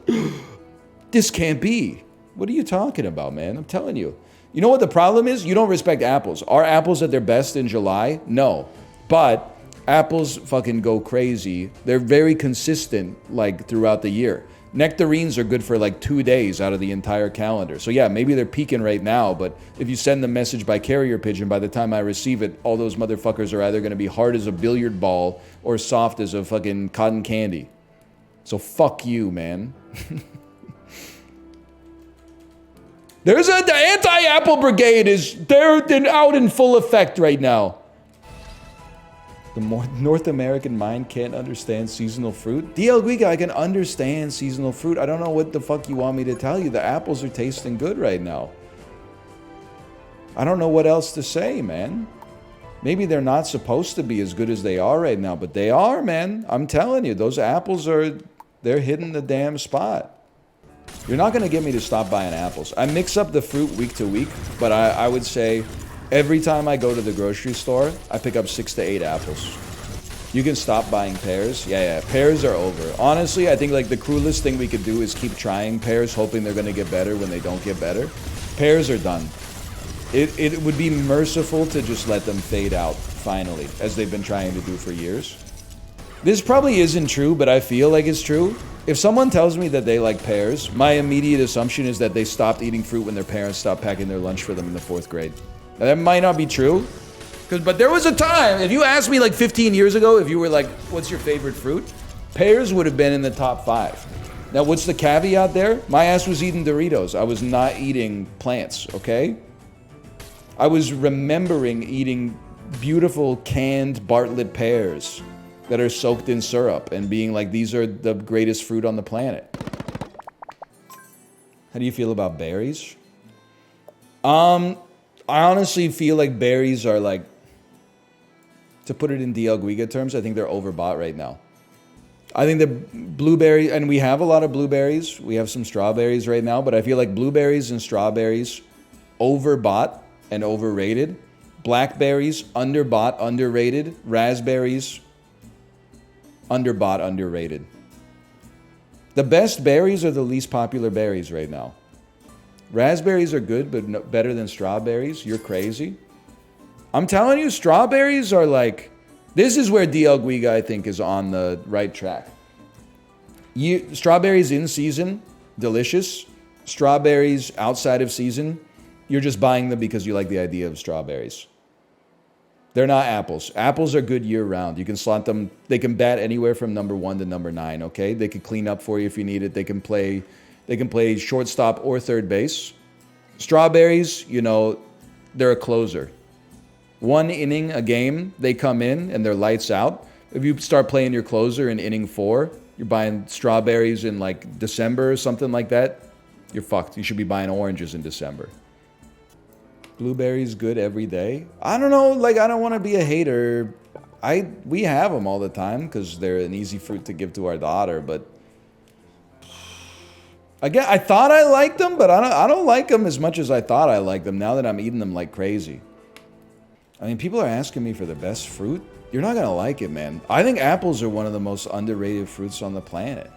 This can't be. What are you talking about, man? I'm telling you. You know what the problem is? You don't respect apples. Are apples at their best in July? No. But apples fucking go crazy. They're very consistent, like, throughout the year. Nectarines are good for like 2 days out of the entire calendar. So yeah, maybe they're peaking right now, but if you send the message by carrier pigeon, by the time I receive it, all those motherfuckers are either going to be hard as a billiard ball or soft as a fucking cotton candy. So fuck you, man. The anti-apple brigade they're out in full effect right now. The North American mind can't understand seasonal fruit. DL Guiga, I can understand seasonal fruit. I don't know what the fuck you want me to tell you. The apples are tasting good right now. I don't know what else to say, man. Maybe they're not supposed to be as good as they are right now, but they are, man. I'm telling you, those apples they're hitting the damn spot. You're not going to get me to stop buying apples. I mix up the fruit week to week, but I would say every time I go to the grocery store, I pick up 6 to 8 apples. You can stop buying pears. Yeah, pears are over. Honestly, I think like the cruelest thing we could do is keep trying pears, hoping they're going to get better when they don't get better. Pears are done. It would be merciful to just let them fade out, finally, as they've been trying to do for years. This probably isn't true, but I feel like it's true. If someone tells me that they like pears, my immediate assumption is that they stopped eating fruit when their parents stopped packing their lunch for them in the 4th grade. Now, that might not be true, but there was a time, if you asked me like 15 years ago, if you were like, what's your favorite fruit? Pears would have been in the top 5. Now, what's the caveat there? My ass was eating Doritos. I was not eating plants, okay? I was remembering eating beautiful canned Bartlett pears that are soaked in syrup and being like, these are the greatest fruit on the planet. How do you feel about berries? I honestly feel like berries are like, to put it in DL Guiga terms, I think they're overbought right now. I think the blueberry, and we have a lot of blueberries. We have some strawberries right now, but I feel like blueberries and strawberries overbought and overrated. Blackberries, underbought, underrated. Raspberries, underbought, underrated. The best berries are the least popular berries right now. Raspberries are good, but better than strawberries. You're crazy. I'm telling you, strawberries are like... This is where DL Guiga, I think, is on the right track. Strawberries in season, delicious. Strawberries outside of season, you're just buying them because you like the idea of strawberries. They're not apples. Apples are good year-round. You can slot them. They can bat anywhere from number 1 to number 9, okay? They can clean up for you if you need it. They can play shortstop or third base. Strawberries, you know, they're a closer. 1 inning a game, they come in and they're lights out. If you start playing your closer in inning 4, you're buying strawberries in like December or something like that, you're fucked. You should be buying oranges in December. Blueberries good every day? I don't know, like I don't want to be a hater. We have them all the time because they're an easy fruit to give to our daughter, but again, I thought I liked them, but I don't like them as much as I thought I liked them now that I'm eating them like crazy. I mean, people are asking me for the best fruit. You're not going to like it, man. I think apples are one of the most underrated fruits on the planet.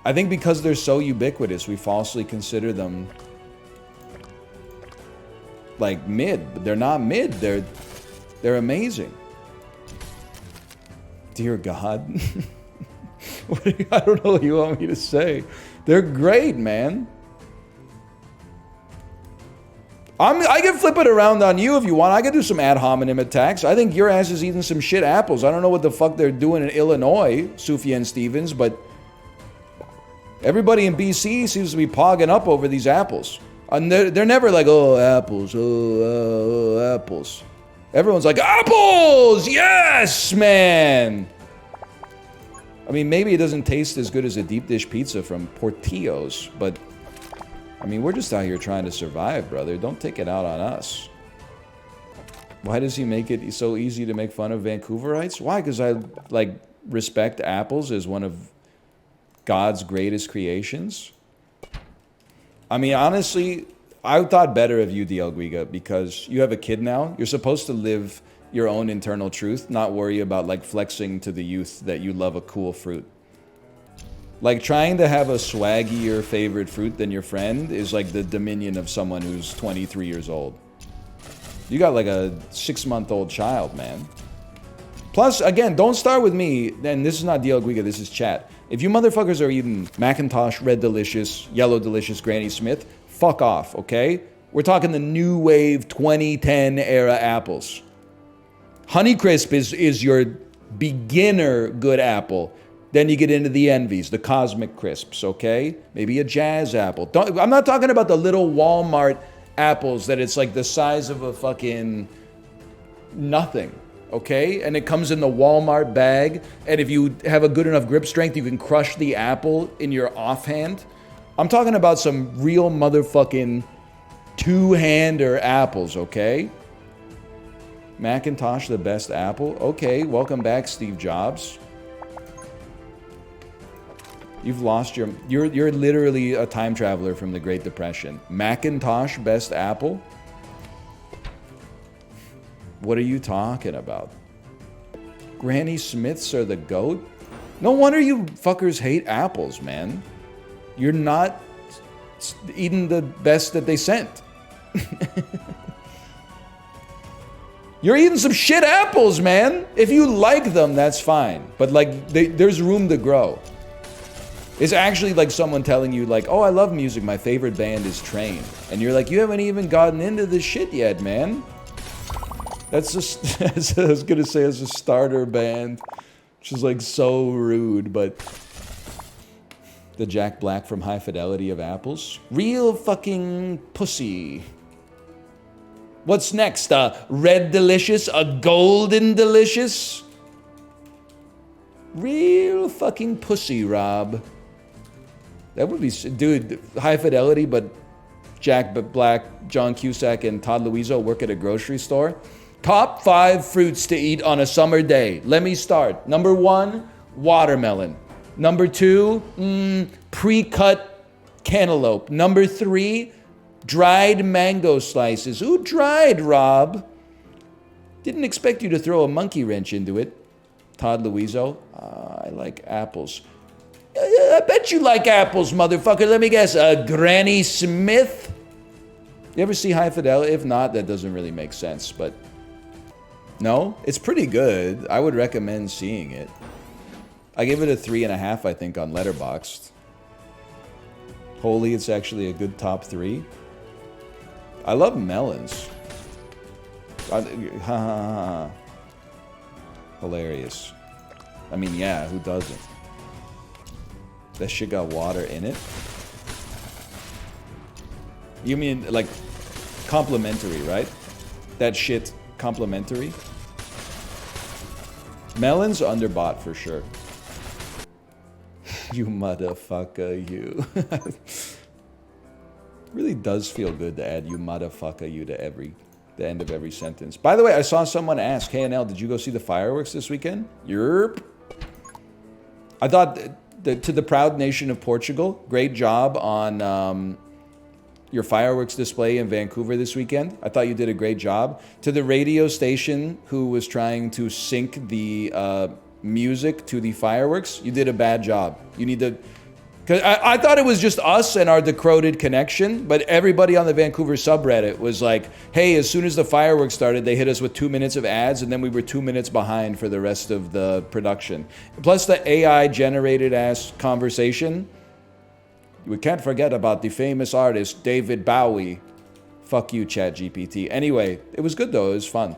I think because they're so ubiquitous, we falsely consider them like mid. But they're not mid. They're amazing. Dear God. I don't know what you want me to say. They're great, man. I can flip it around on you if you want. I can do some ad hominem attacks. I think your ass is eating some shit apples. I don't know what the fuck they're doing in Illinois, Sufjan Stevens, but everybody in BC seems to be pogging up over these apples. And they're never like, oh, apples, oh, apples. Everyone's like, apples! Yes, man! I mean, maybe it doesn't taste as good as a deep dish pizza from Portillo's, but I mean, we're just out here trying to survive, brother. Don't take it out on us. Why does he make it so easy to make fun of Vancouverites? Why? Because I, like, respect apples as one of God's greatest creations. I mean, honestly, I thought better of you, DL Guiga, because you have a kid now. You're supposed to live your own internal truth, not worry about, like, flexing to the youth that you love a cool fruit. Like, trying to have a swaggier favorite fruit than your friend is like the dominion of someone who's 23 years old. You got like a 6-month-old child, man. Plus, again, don't start with me, and this is not DL Guiga, this is chat. If you motherfuckers are eating Macintosh, Red Delicious, Yellow Delicious, Granny Smith, fuck off, okay? We're talking the new wave 2010 era apples. Honeycrisp is your beginner good apple. Then you get into the envies, the cosmic crisps, okay? Maybe a jazz apple. I'm not talking about the little Walmart apples that it's like the size of a fucking nothing, okay? And it comes in the Walmart bag, and if you have a good enough grip strength, you can crush the apple in your offhand. I'm talking about some real motherfucking two-hander apples, okay? Macintosh, the best apple? Okay, welcome back, Steve Jobs. You've lost you're literally a time traveler from the Great Depression. Macintosh, best apple? What are you talking about? Granny Smiths are the GOAT? No wonder you fuckers hate apples, man. You're not eating the best that they sent. You're eating some shit apples, man. If you like them, that's fine. But like, there's room to grow. It's actually like someone telling you like, oh, I love music. My favorite band is Train. And you're like, you haven't even gotten into this shit yet, man. That's just, I was gonna say it's a starter band, which is like so rude, but the Jack Black from High Fidelity of apples. Real fucking pussy. What's next? A red delicious? A golden delicious? Real fucking pussy, Rob. That would be, dude, High Fidelity, but Jack Black, John Cusack, and Todd Luizzo work at a grocery store. Top 5 fruits to eat on a summer day. Let me start. Number 1, watermelon. Number 2, pre-cut cantaloupe. Number 3, dried mango slices. Ooh, dried, Rob. Didn't expect you to throw a monkey wrench into it. Todd Luizzo. I like apples. I bet you like apples, motherfucker. Let me guess. Granny Smith? You ever see High Fidelity? If not, that doesn't really make sense, but... No? It's pretty good. I would recommend seeing it. I gave it a 3.5, I think, on Letterboxd. Holy, it's actually a good top 3. I love melons. Hilarious. I mean, yeah, who doesn't? That shit got water in it? You mean, like, complimentary, right? That shit complimentary? Melons underbought for sure. You motherfucker, you. Really does feel good to add you motherfucker you to the end of every sentence. By the way, I saw someone ask, KNL, did you go see the fireworks this weekend? Yerp. I thought, to the proud nation of Portugal, great job on your fireworks display in Vancouver this weekend. I thought you did a great job. To the radio station who was trying to sync the music to the fireworks, you did a bad job. You need to... Because I thought it was just us and our decroded connection, but everybody on the Vancouver subreddit was like, hey, as soon as the fireworks started, they hit us with 2 minutes of ads, and then we were 2 minutes behind for the rest of the production. Plus the AI-generated ass conversation. We can't forget about the famous artist, David Bowie. Fuck you, ChatGPT. Anyway, it was good though, it was fun.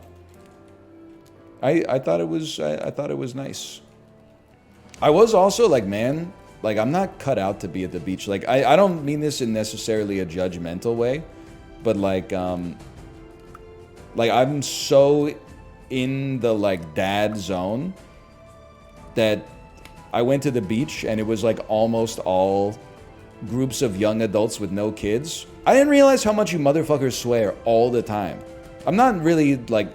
I thought it was nice. I was also like, man... Like, I'm not cut out to be at the beach. Like, I don't mean this in necessarily a judgmental way, but like I'm so in the like dad zone that I went to the beach and it was like almost all groups of young adults with no kids. I didn't realize how much you motherfuckers swear all the time. I'm not really like,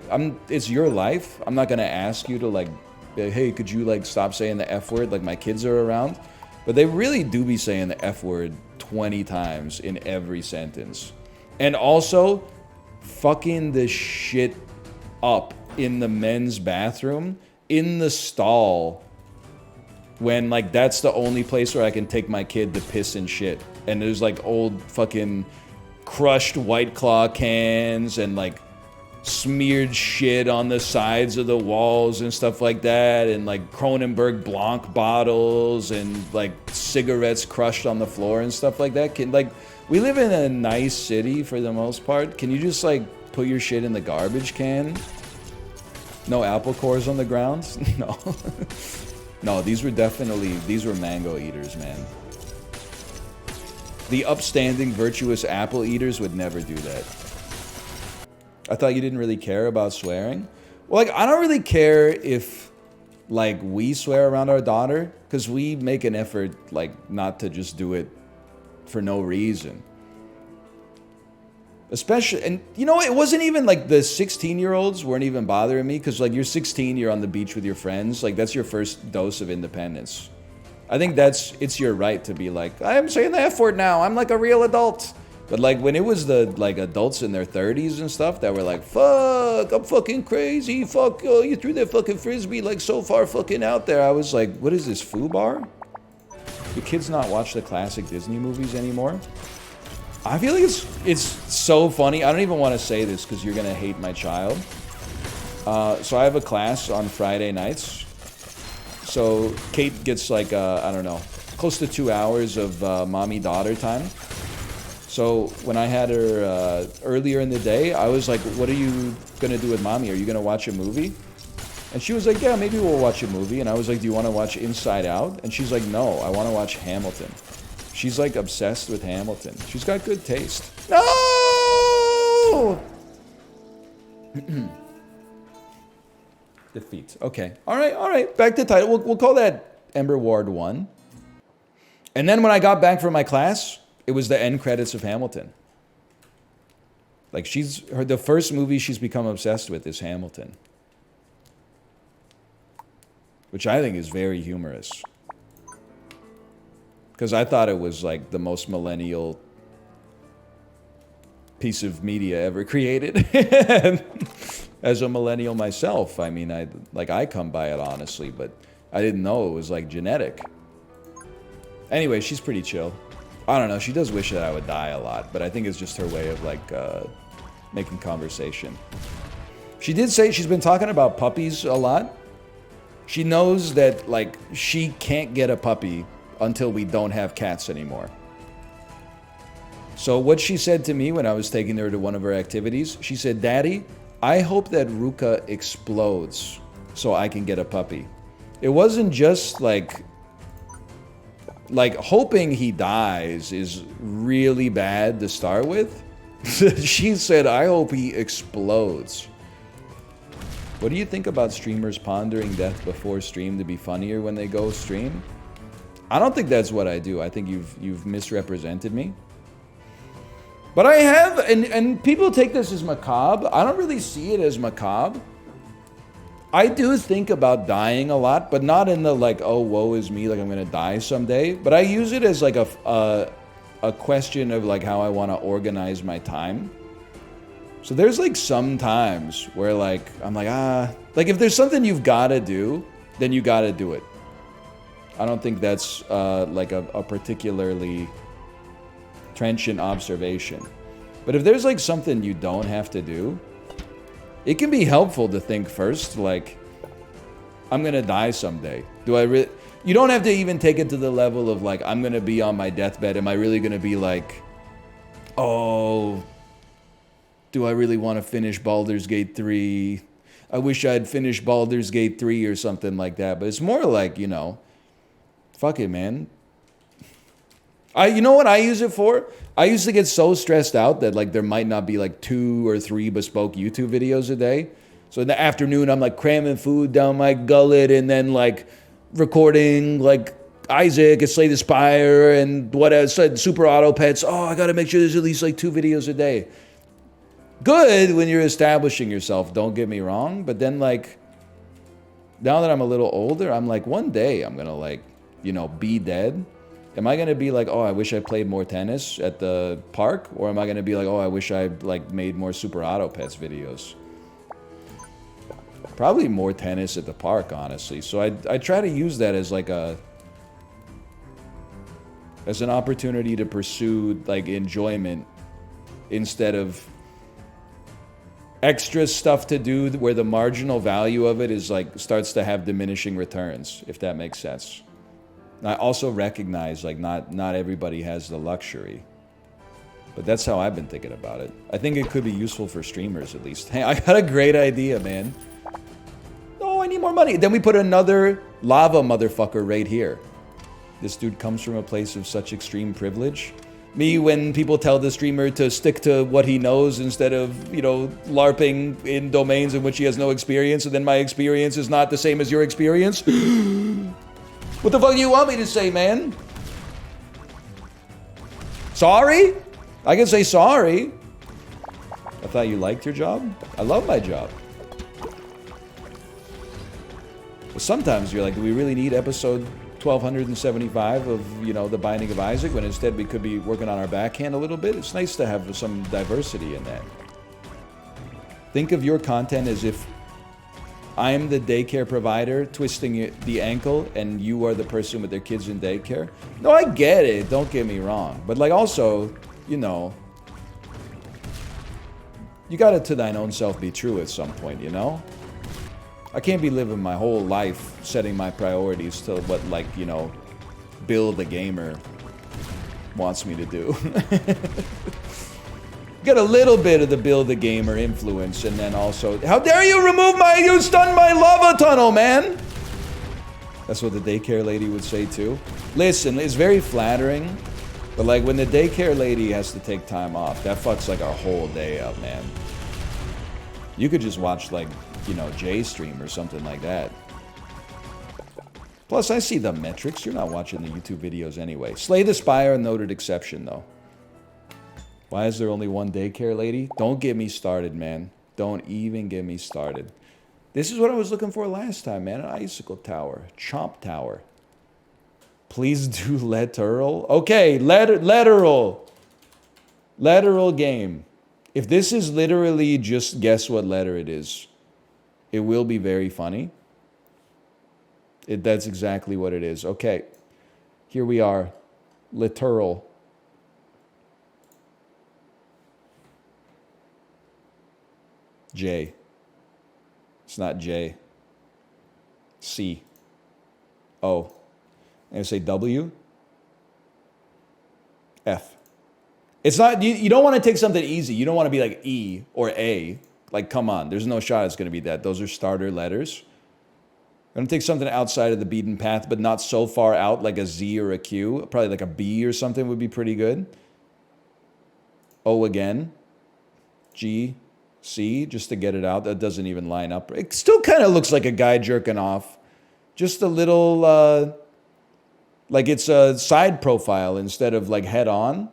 it's your life. I'm not gonna ask you to like, hey, could you like stop saying the F word? Like my kids are around. But they really do be saying the F word 20 times in every sentence. And also, fucking the shit up in the men's bathroom, in the stall, when, like, that's the only place where I can take my kid to piss and shit. And there's, like, old fucking crushed White Claw cans and, like, smeared shit on the sides of the walls and stuff like that, and like Kronenberg Blanc bottles and like cigarettes crushed on the floor and stuff like that. We live in a nice city for the most part. Can you just like put your shit in the garbage can? No apple cores on the ground? No. No, these were mango eaters, man. The upstanding, virtuous apple eaters would never do that. I thought you didn't really care about swearing. Well, like, I don't really care if, like, we swear around our daughter, because we make an effort, like, not to just do it for no reason. Especially, and you know, it wasn't even like the 16-year-olds weren't even bothering me, because like you're 16, you're on the beach with your friends, like that's your first dose of independence. I think it's your right to be like, I'm saying the F word now, I'm like a real adult. But like when it was the like adults in their 30s and stuff that were like, fuck, I'm fucking crazy, fuck, oh, you threw that fucking frisbee like so far fucking out there. I was like, what is this, FUBAR? Do kids not watch the classic Disney movies anymore? I feel like it's so funny. I don't even want to say this because you're gonna hate my child. So I have a class on Friday nights. So Kate gets like I don't know, close to 2 hours of mommy-daughter time. So when I had her earlier in the day, I was like, "What are you gonna do with mommy? Are you gonna watch a movie?" And she was like, "Yeah, maybe we'll watch a movie." And I was like, "Do you want to watch Inside Out?" And she's like, "No, I want to watch Hamilton." She's like obsessed with Hamilton. She's got good taste. No! Defeat. Okay. All right. Back to title. We'll call that Ember Ward 1. And then when I got back from my class, it was the end credits of Hamilton. Like the first movie she's become obsessed with is Hamilton. Which I think is very humorous. Because I thought it was like the most millennial piece of media ever created. As a millennial myself, I mean, I come by it honestly, but I didn't know it was like genetic. Anyway, she's pretty chill. I don't know, she does wish that I would die a lot, but I think it's just her way of like making conversation. She did say she's been talking about puppies a lot. She knows that like she can't get a puppy until we don't have cats anymore. So what she said to me when I was taking her to one of her activities, she said, "Daddy, I hope that Ruka explodes so I can get a puppy." It wasn't just like hoping he dies is really bad to start with. She said, "I hope he explodes." What do you think about streamers pondering death before stream to be funnier when they go stream? I don't think that's what I do. I think you've misrepresented me. But I have, and people take this as macabre. I don't really see it as macabre. I do think about dying a lot, but not in the like, oh, woe is me, like I'm gonna die someday. But I use it as like a question of like how I want to organize my time. So there's like some times where like I'm like, like if there's something you've got to do, then you got to do it. I don't think that's like a particularly trenchant observation. But if there's like something you don't have to do, it can be helpful to think first, like, I'm gonna die someday. Do I really? You don't have to even take it to the level of like, I'm gonna be on my deathbed. Am I really gonna be like, oh, do I really want to finish Baldur's Gate 3? I wish I'd finished Baldur's Gate 3 or something like that. But it's more like, you know, fuck it, man. You know what I use it for? I used to get so stressed out that like there might not be like 2 or 3 bespoke YouTube videos a day. So in the afternoon, I'm like cramming food down my gullet and then like recording like Isaac and Slay the Spire and what else, Super Auto Pets. Oh, I got to make sure there's at least like 2 videos a day. Good when you're establishing yourself, don't get me wrong. But then like, now that I'm a little older, I'm like, one day I'm going to like, you know, be dead. Am I going to be like, oh, I wish I played more tennis at the park? Or am I going to be like, oh, I wish I like made more Super Auto Pets videos? Probably more tennis at the park, honestly. So I try to use that as like as an opportunity to pursue like enjoyment instead of extra stuff to do where the marginal value of it is like starts to have diminishing returns, if that makes sense. And I also recognize like not everybody has the luxury. But that's how I've been thinking about it. I think it could be useful for streamers at least. Hey, I got a great idea, man. Oh, I need more money. Then we put another lava motherfucker right here. This dude comes from a place of such extreme privilege. Me, when people tell the streamer to stick to what he knows instead of, you know, LARPing in domains in which he has no experience, and then my experience is not the same as your experience. What the fuck do you want me to say, man? Sorry? I can say sorry. I thought you liked your job. I love my job. But sometimes you're like, do we really need episode 1275 of, you know, The Binding of Isaac, when instead we could be working on our backhand a little bit? It's nice to have some diversity in that. Think of your content as if I'm the daycare provider twisting the ankle and you are the person with their kids in daycare. No, I get it. Don't get me wrong. But like also, you know, you gotta to thine own self be true at some point, you know? I can't be living my whole life setting my priorities to what, like, you know, Bill the Gamer wants me to do. Get a little bit of the Bill the Gamer influence, and then also, how dare you remove you stunned my lava tunnel, man! That's what the daycare lady would say too. Listen, it's very flattering, but like when the daycare lady has to take time off, that fucks like our whole day up, man. You could just watch like, you know, Jay stream or something like that. Plus, I see the metrics. You're not watching the YouTube videos anyway. Slay the Spire, noted exception, though. Why is there only one daycare lady? Don't get me started, man. Don't even get me started. This is what I was looking for last time, man. An icicle tower. Chomp tower. Please do Letterle. Okay, Letterle. Letterle game. If this is literally just guess what letter it is, it will be very funny. That's exactly what it is. Okay, here we are. Letterle. J. It's not J. C. O. I'm going to say W. F. It's not, you don't want to take something easy. You don't want to be like E or A. Like, come on. There's no shot it's going to be that. Those are starter letters. I'm going to take something outside of the beaten path, but not so far out like a Z or a Q. Probably like a B or something would be pretty good. O again. G. C, just to get it out. That doesn't even line up. It still kind of looks like a guy jerking off. Just a little, like it's a side profile instead of like head on.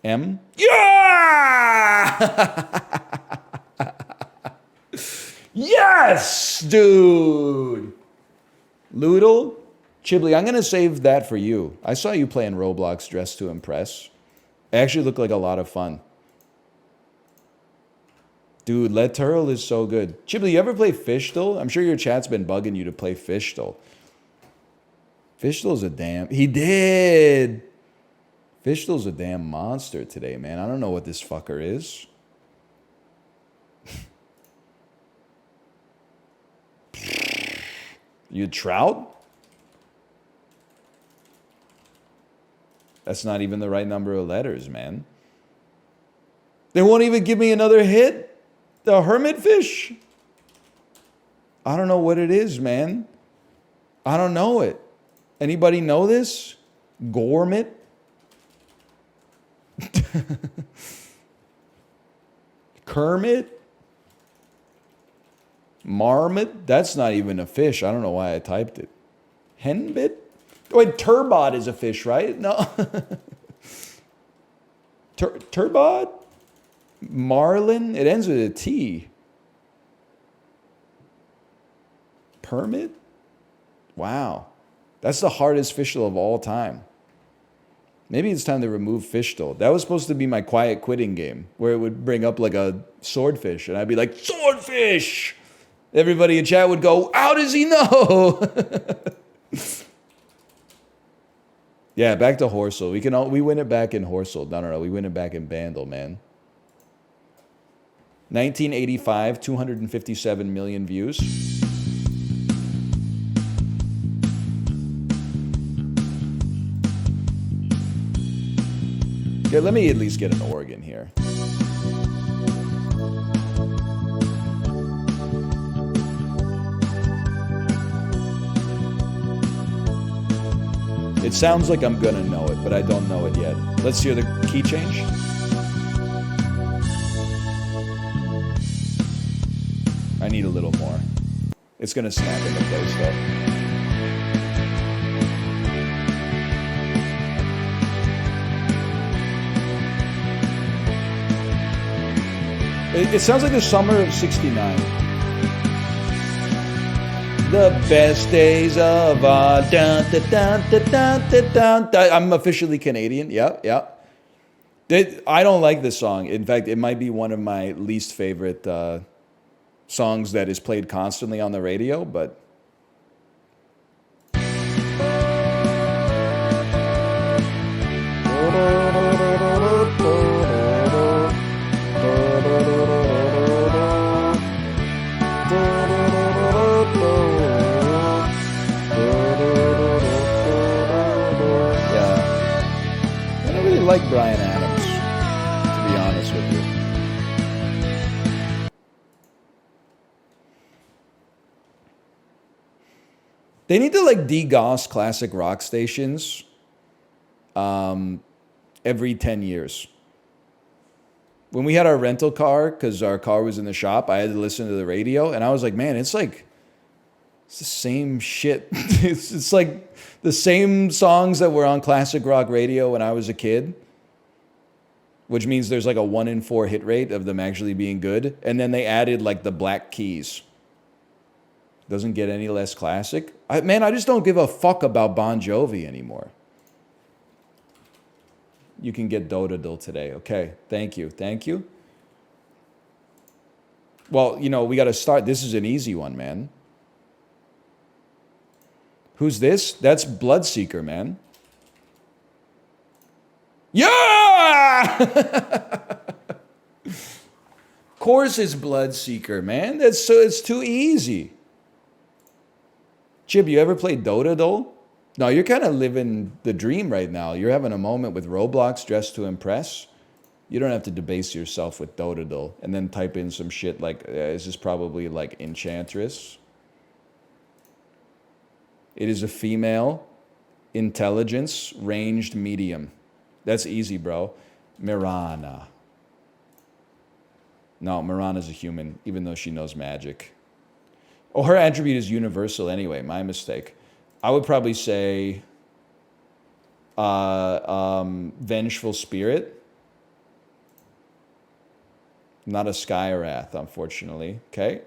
M. Yeah! Yes, dude! Loodle? Chibli, I'm going to save that for you. I saw you playing Roblox Dress to Impress. It actually looked like a lot of fun. Dude, Letterle is so good. Chibli, you ever play Fishdle? I'm sure your chat's been bugging you to play Fishdle. Fishdle's a damn... He did! Fishdle's a damn monster today, man. I don't know what this fucker is. You trout? That's not even the right number of letters, man. They won't even give me another hit? The hermit fish? I don't know what it is, man. I don't know it. Anybody know this? Gourmet? Kermit? Marmot? That's not even a fish. I don't know why I typed it. Henbit? Oh, wait, turbot is a fish, right? No. Turbot? Marlin? It ends with a T. Permit? Wow. That's the hardest Fishdle of all time. Maybe it's time to remove Fishdle. That was supposed to be my quiet quitting game, where it would bring up like a swordfish, and I'd be like, swordfish! Everybody in chat would go, how does he know? Yeah, back to Horsel. We win it back in Horsel. No. We win it back in Bandle, man. 1985, 257 million views. Yeah, let me at least get an organ here. It sounds like I'm gonna know it, but I don't know it yet. Let's hear the key change. I need a little more. It's gonna snap into place though. It sounds like the summer of '69. The best days of our dun, dun, dun, dun, dun, dun, dun. I'm officially Canadian. Yeah. I don't like this song. In fact, it might be one of my least favorite songs that is played constantly on the radio, but like Bryan Adams, to be honest with you. They need to like de-goss classic rock stations every 10 years. When we had our rental car, because our car was in the shop, I had to listen to the radio, and I was like, man, it's the same shit. it's like the same songs that were on classic rock radio when I was a kid, which means there's like a 1 in 4 hit rate of them actually being good. And then they added like the Black Keys. Doesn't get any less classic. I just don't give a fuck about Bon Jovi anymore. You can get Dotadle today. Okay, thank you. Well, we got to start. This is an easy one, man. Who's this? That's Bloodseeker, man. Yeah! Of course it's Bloodseeker, man. It's too easy. Chib, you ever played Dotadle? No, you're kind of living the dream right now. You're having a moment with Roblox dressed to impress. You don't have to debase yourself with Dotadle and then type in some shit like, this is probably like Enchantress. It is a female, intelligence, ranged medium. That's easy, bro. Mirana. No, Mirana's a human, even though she knows magic. Oh, her attribute is universal anyway. My mistake. I would probably say vengeful spirit. Not a sky wrath, unfortunately. Okay.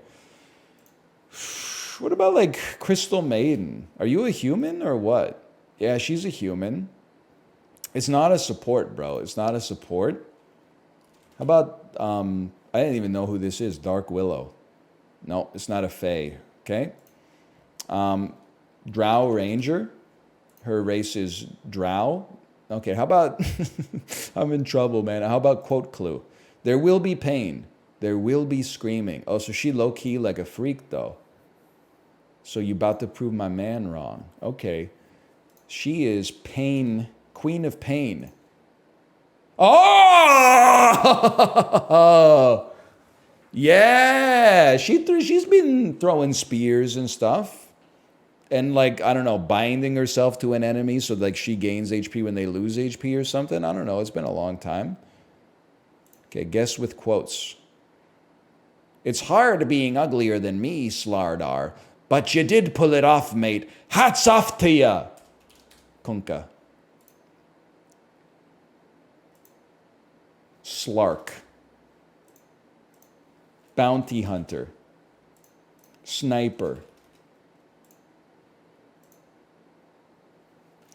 What about like Crystal Maiden? Are you a human or what? Yeah, she's a human. It's not a support, bro. It's not a support. How about, I didn't even know who this is. Dark Willow. No, it's not a fae. Okay. Drow Ranger. Her race is Drow. Okay, how about, I'm in trouble, man. How about quote clue? There will be pain. There will be screaming. Oh, so she low-key like a freak, though. So you about to prove my man wrong. Okay. She is pain, queen of pain. Oh! Yeah! She's been throwing spears and stuff. And like, I don't know, binding herself to an enemy so like she gains HP when they lose HP or something. I don't know. It's been a long time. Okay, guess with quotes. It's hard being uglier than me, Slardar. But you did pull it off, mate. Hats off to ya. Kunka. Slark. Bounty hunter. Sniper.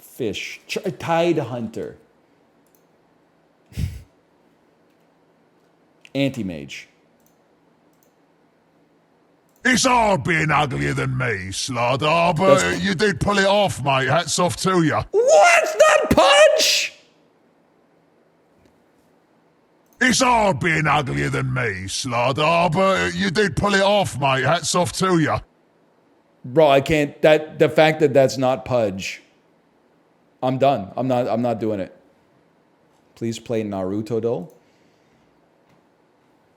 Fish. Tide hunter. Anti-mage. It's hard being uglier than me, Slardar, but you did pull it off, mate. Hats off to you. What's that punch? It's hard being uglier than me, Slardar, but you did pull it off, mate. Hats off to you. Bro, I can't. The fact that that's not Pudge. I'm done. I'm not doing it. Please play Naruto though.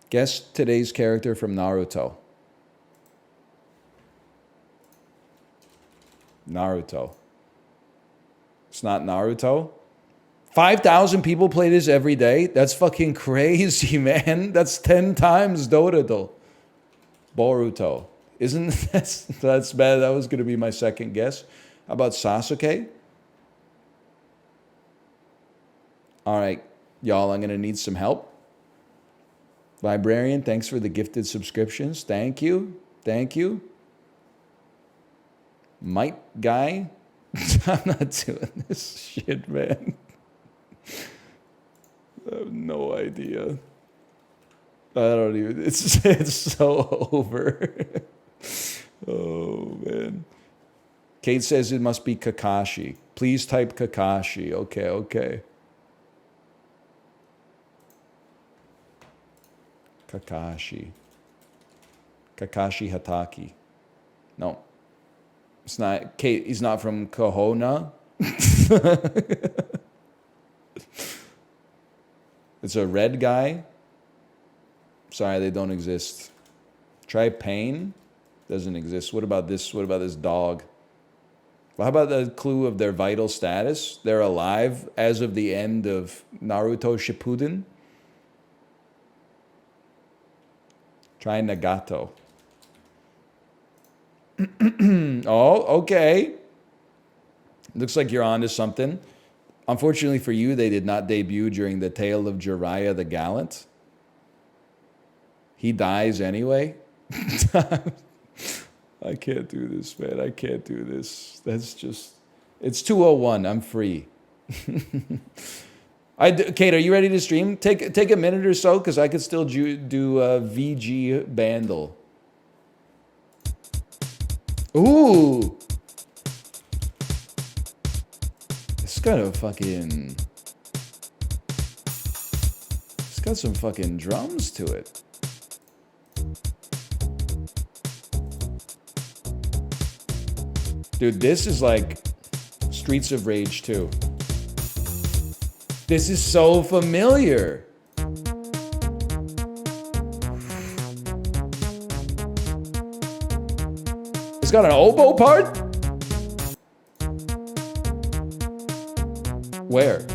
Guess today's character from Naruto. Naruto. It's not Naruto. 5,000 people play this every day. That's fucking crazy, man. That's 10 times Dotadle. Boruto. Isn't that's bad? That was gonna be my second guess. How about Sasuke? All right, y'all, I'm gonna need some help. Librarian, thanks for the gifted subscriptions. Thank you. Thank you. Might guy. I'm not doing this shit, man. I have no idea. I don't even, it's so over. Oh, man. Kate says it must be Kakashi. Please type Kakashi. Okay, okay. Kakashi. Kakashi Hataki. No. It's not, Kate, he's not from Kohona. It's a red guy. Sorry, they don't exist. Try pain. Doesn't exist. What about this? What about this dog? Well, how about the clue of their vital status? They're alive as of the end of Naruto Shippuden. Try Nagato. Oh, okay. Looks like you're onto something. Unfortunately for you, they did not debut during the tale of Jiraiya the Gallant. He dies anyway. I can't do this, man. I can't do this. That's just... It's 2:01. I'm free. Kate, are you ready to stream? Take a minute or so, because I could still do VGBandle. Ooh! It's got a fucking... It's got some fucking drums to it. Dude, this is like Streets of Rage 2. This is so familiar. It's got an oboe part? Where?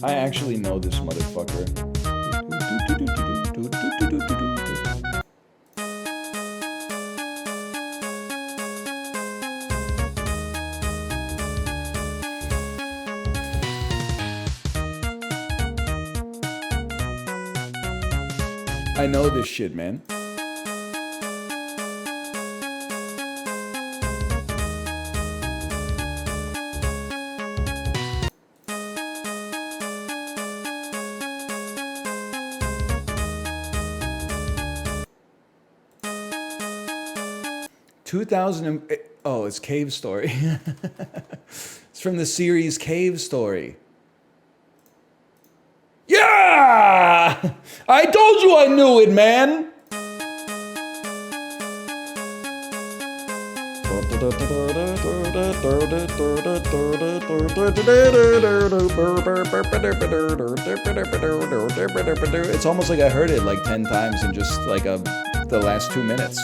I actually know this motherfucker. I know this shit, man. Oh, it's Cave Story. It's from the series Cave Story. Yeah! I told you I knew it, man! It's almost like I heard it like 10 times in just like the last 2 minutes.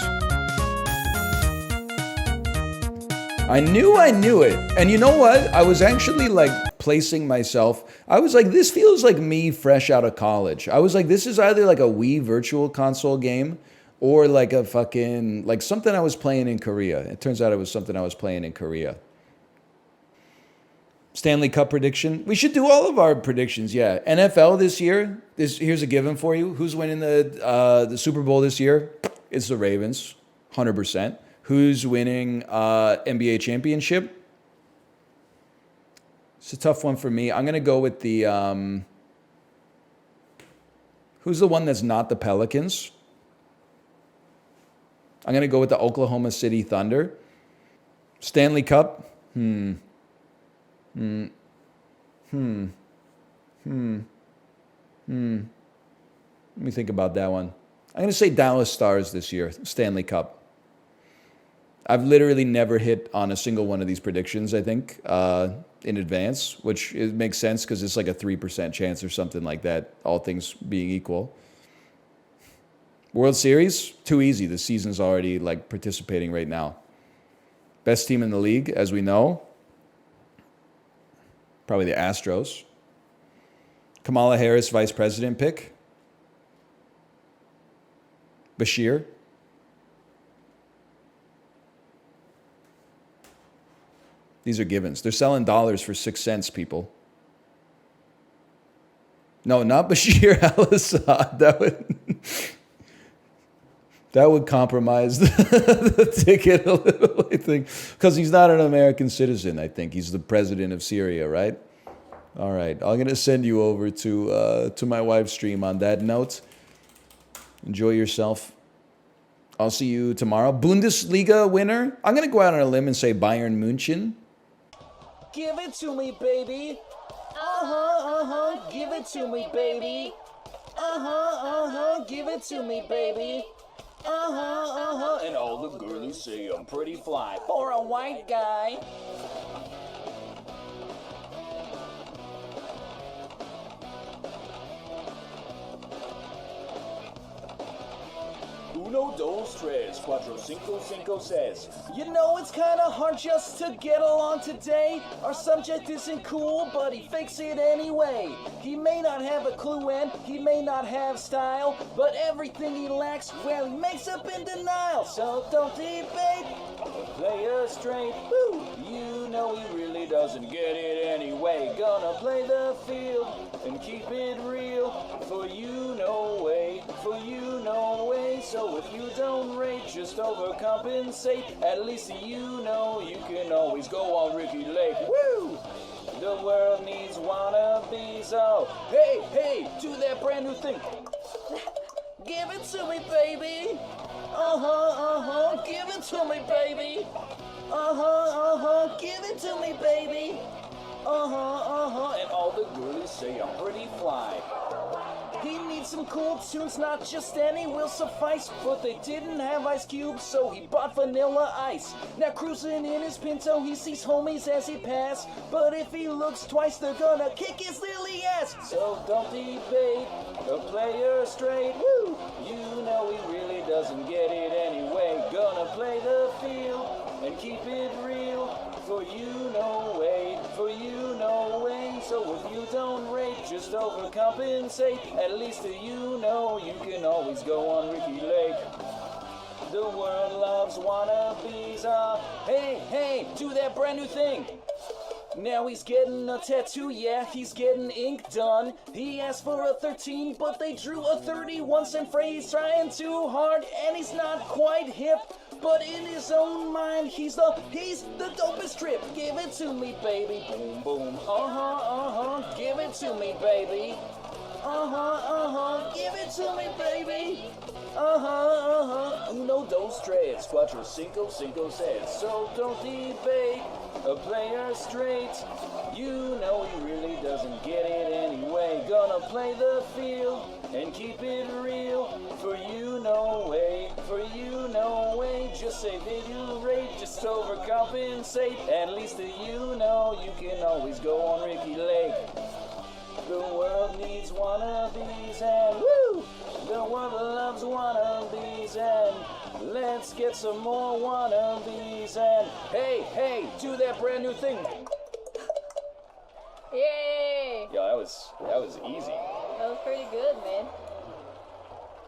I knew it. And you know what? I was actually like placing myself. I was like, this feels like me fresh out of college. I was like, this is either like a Wii virtual console game or like a fucking, like something I was playing in Korea. It turns out it was something I was playing in Korea. Stanley Cup prediction. We should do all of our predictions, yeah. NFL this year. Here's a given for you. Who's winning the Super Bowl this year? It's the Ravens, 100%. Who's winning NBA championship? It's a tough one for me. I'm gonna go with the who's the one that's not the Pelicans? I'm gonna go with the Oklahoma City Thunder. Stanley Cup. Let me think about that one. I'm going to say Dallas Stars this year, Stanley Cup. I've literally never hit on a single one of these predictions, I think, in advance, which it makes sense because it's like a 3% chance or something like that, all things being equal. World Series, too easy. The season's already like participating right now. Best team in the league, as we know. Probably the Astros. Kamala Harris, vice president pick. Bashir. These are givens. They're selling dollars for 6 cents, people. No, not Bashir al-Assad. That would compromise the ticket a little, I think. Because he's not an American citizen, I think. He's the president of Syria, right? All right. I'm going to send you over to my wife's stream on that note. Enjoy yourself. I'll see you tomorrow. Bundesliga winner? I'm going to go out on a limb and say Bayern München. Give it to me, baby. Give it to me, baby. Give it to me, baby. And all the girlies say I'm pretty fly for a white guy. Uno, dos, tres, cuatro, cinco, cinco, seis. You know it's kinda hard just to get along today. Our subject isn't cool, but he fakes it anyway. He may not have a clue and he may not have style, but everything he lacks, well, he makes up in denial. So don't debate, play us straight. Woo! You know he really doesn't get it anyway. Gonna play the field and keep it real. For you, no way. For you, no way. So if you don't rate, just overcompensate. At least you know you can always go on Ricky Lake. Woo! The world needs wannabes. Oh, hey, hey, do that brand new thing. Give it to me, baby. Give it to me, baby. Give it to me, baby. And all the girlies say I'm pretty fly. He needs some cool tunes, not just any will suffice. But they didn't have Ice Cube, so he bought Vanilla Ice. Now cruising in his Pinto, he sees homies as he pass. But if he looks twice, they're gonna kick his lily ass. So don't debate, the player straight. Woo! You know he really doesn't get it anyway. Gonna play the field and keep it real. For you, no way. For you, no way. So if you don't rate, just overcompensate. At least you know you can always go on Ricky Lake. The world loves wannabes. Hey, hey, do that brand new thing. Now he's getting a tattoo, yeah, he's getting ink done. He asked for a 13, but they drew a 31 cent phrase. Trying too hard, and he's not quite hip. But in his own mind, he's the dopest trip. Give it to me, baby. Boom, boom. Give it to me, baby. Give it to me, baby. Uno, dos, tres, cuatro, cinco, cinco, seis. So don't debate, a player straight. You know he really doesn't get it anyway. Gonna play the field and keep it real. For you, no way. For you, no way. Just say that you rate, just overcompensate. At least you know you can always go on Ricky Lake. The world needs wannabes and woo! The world loves wannabes and let's get some more wannabes and hey, hey, do that brand new thing. Yay! Yo, that was easy. That was pretty good, man.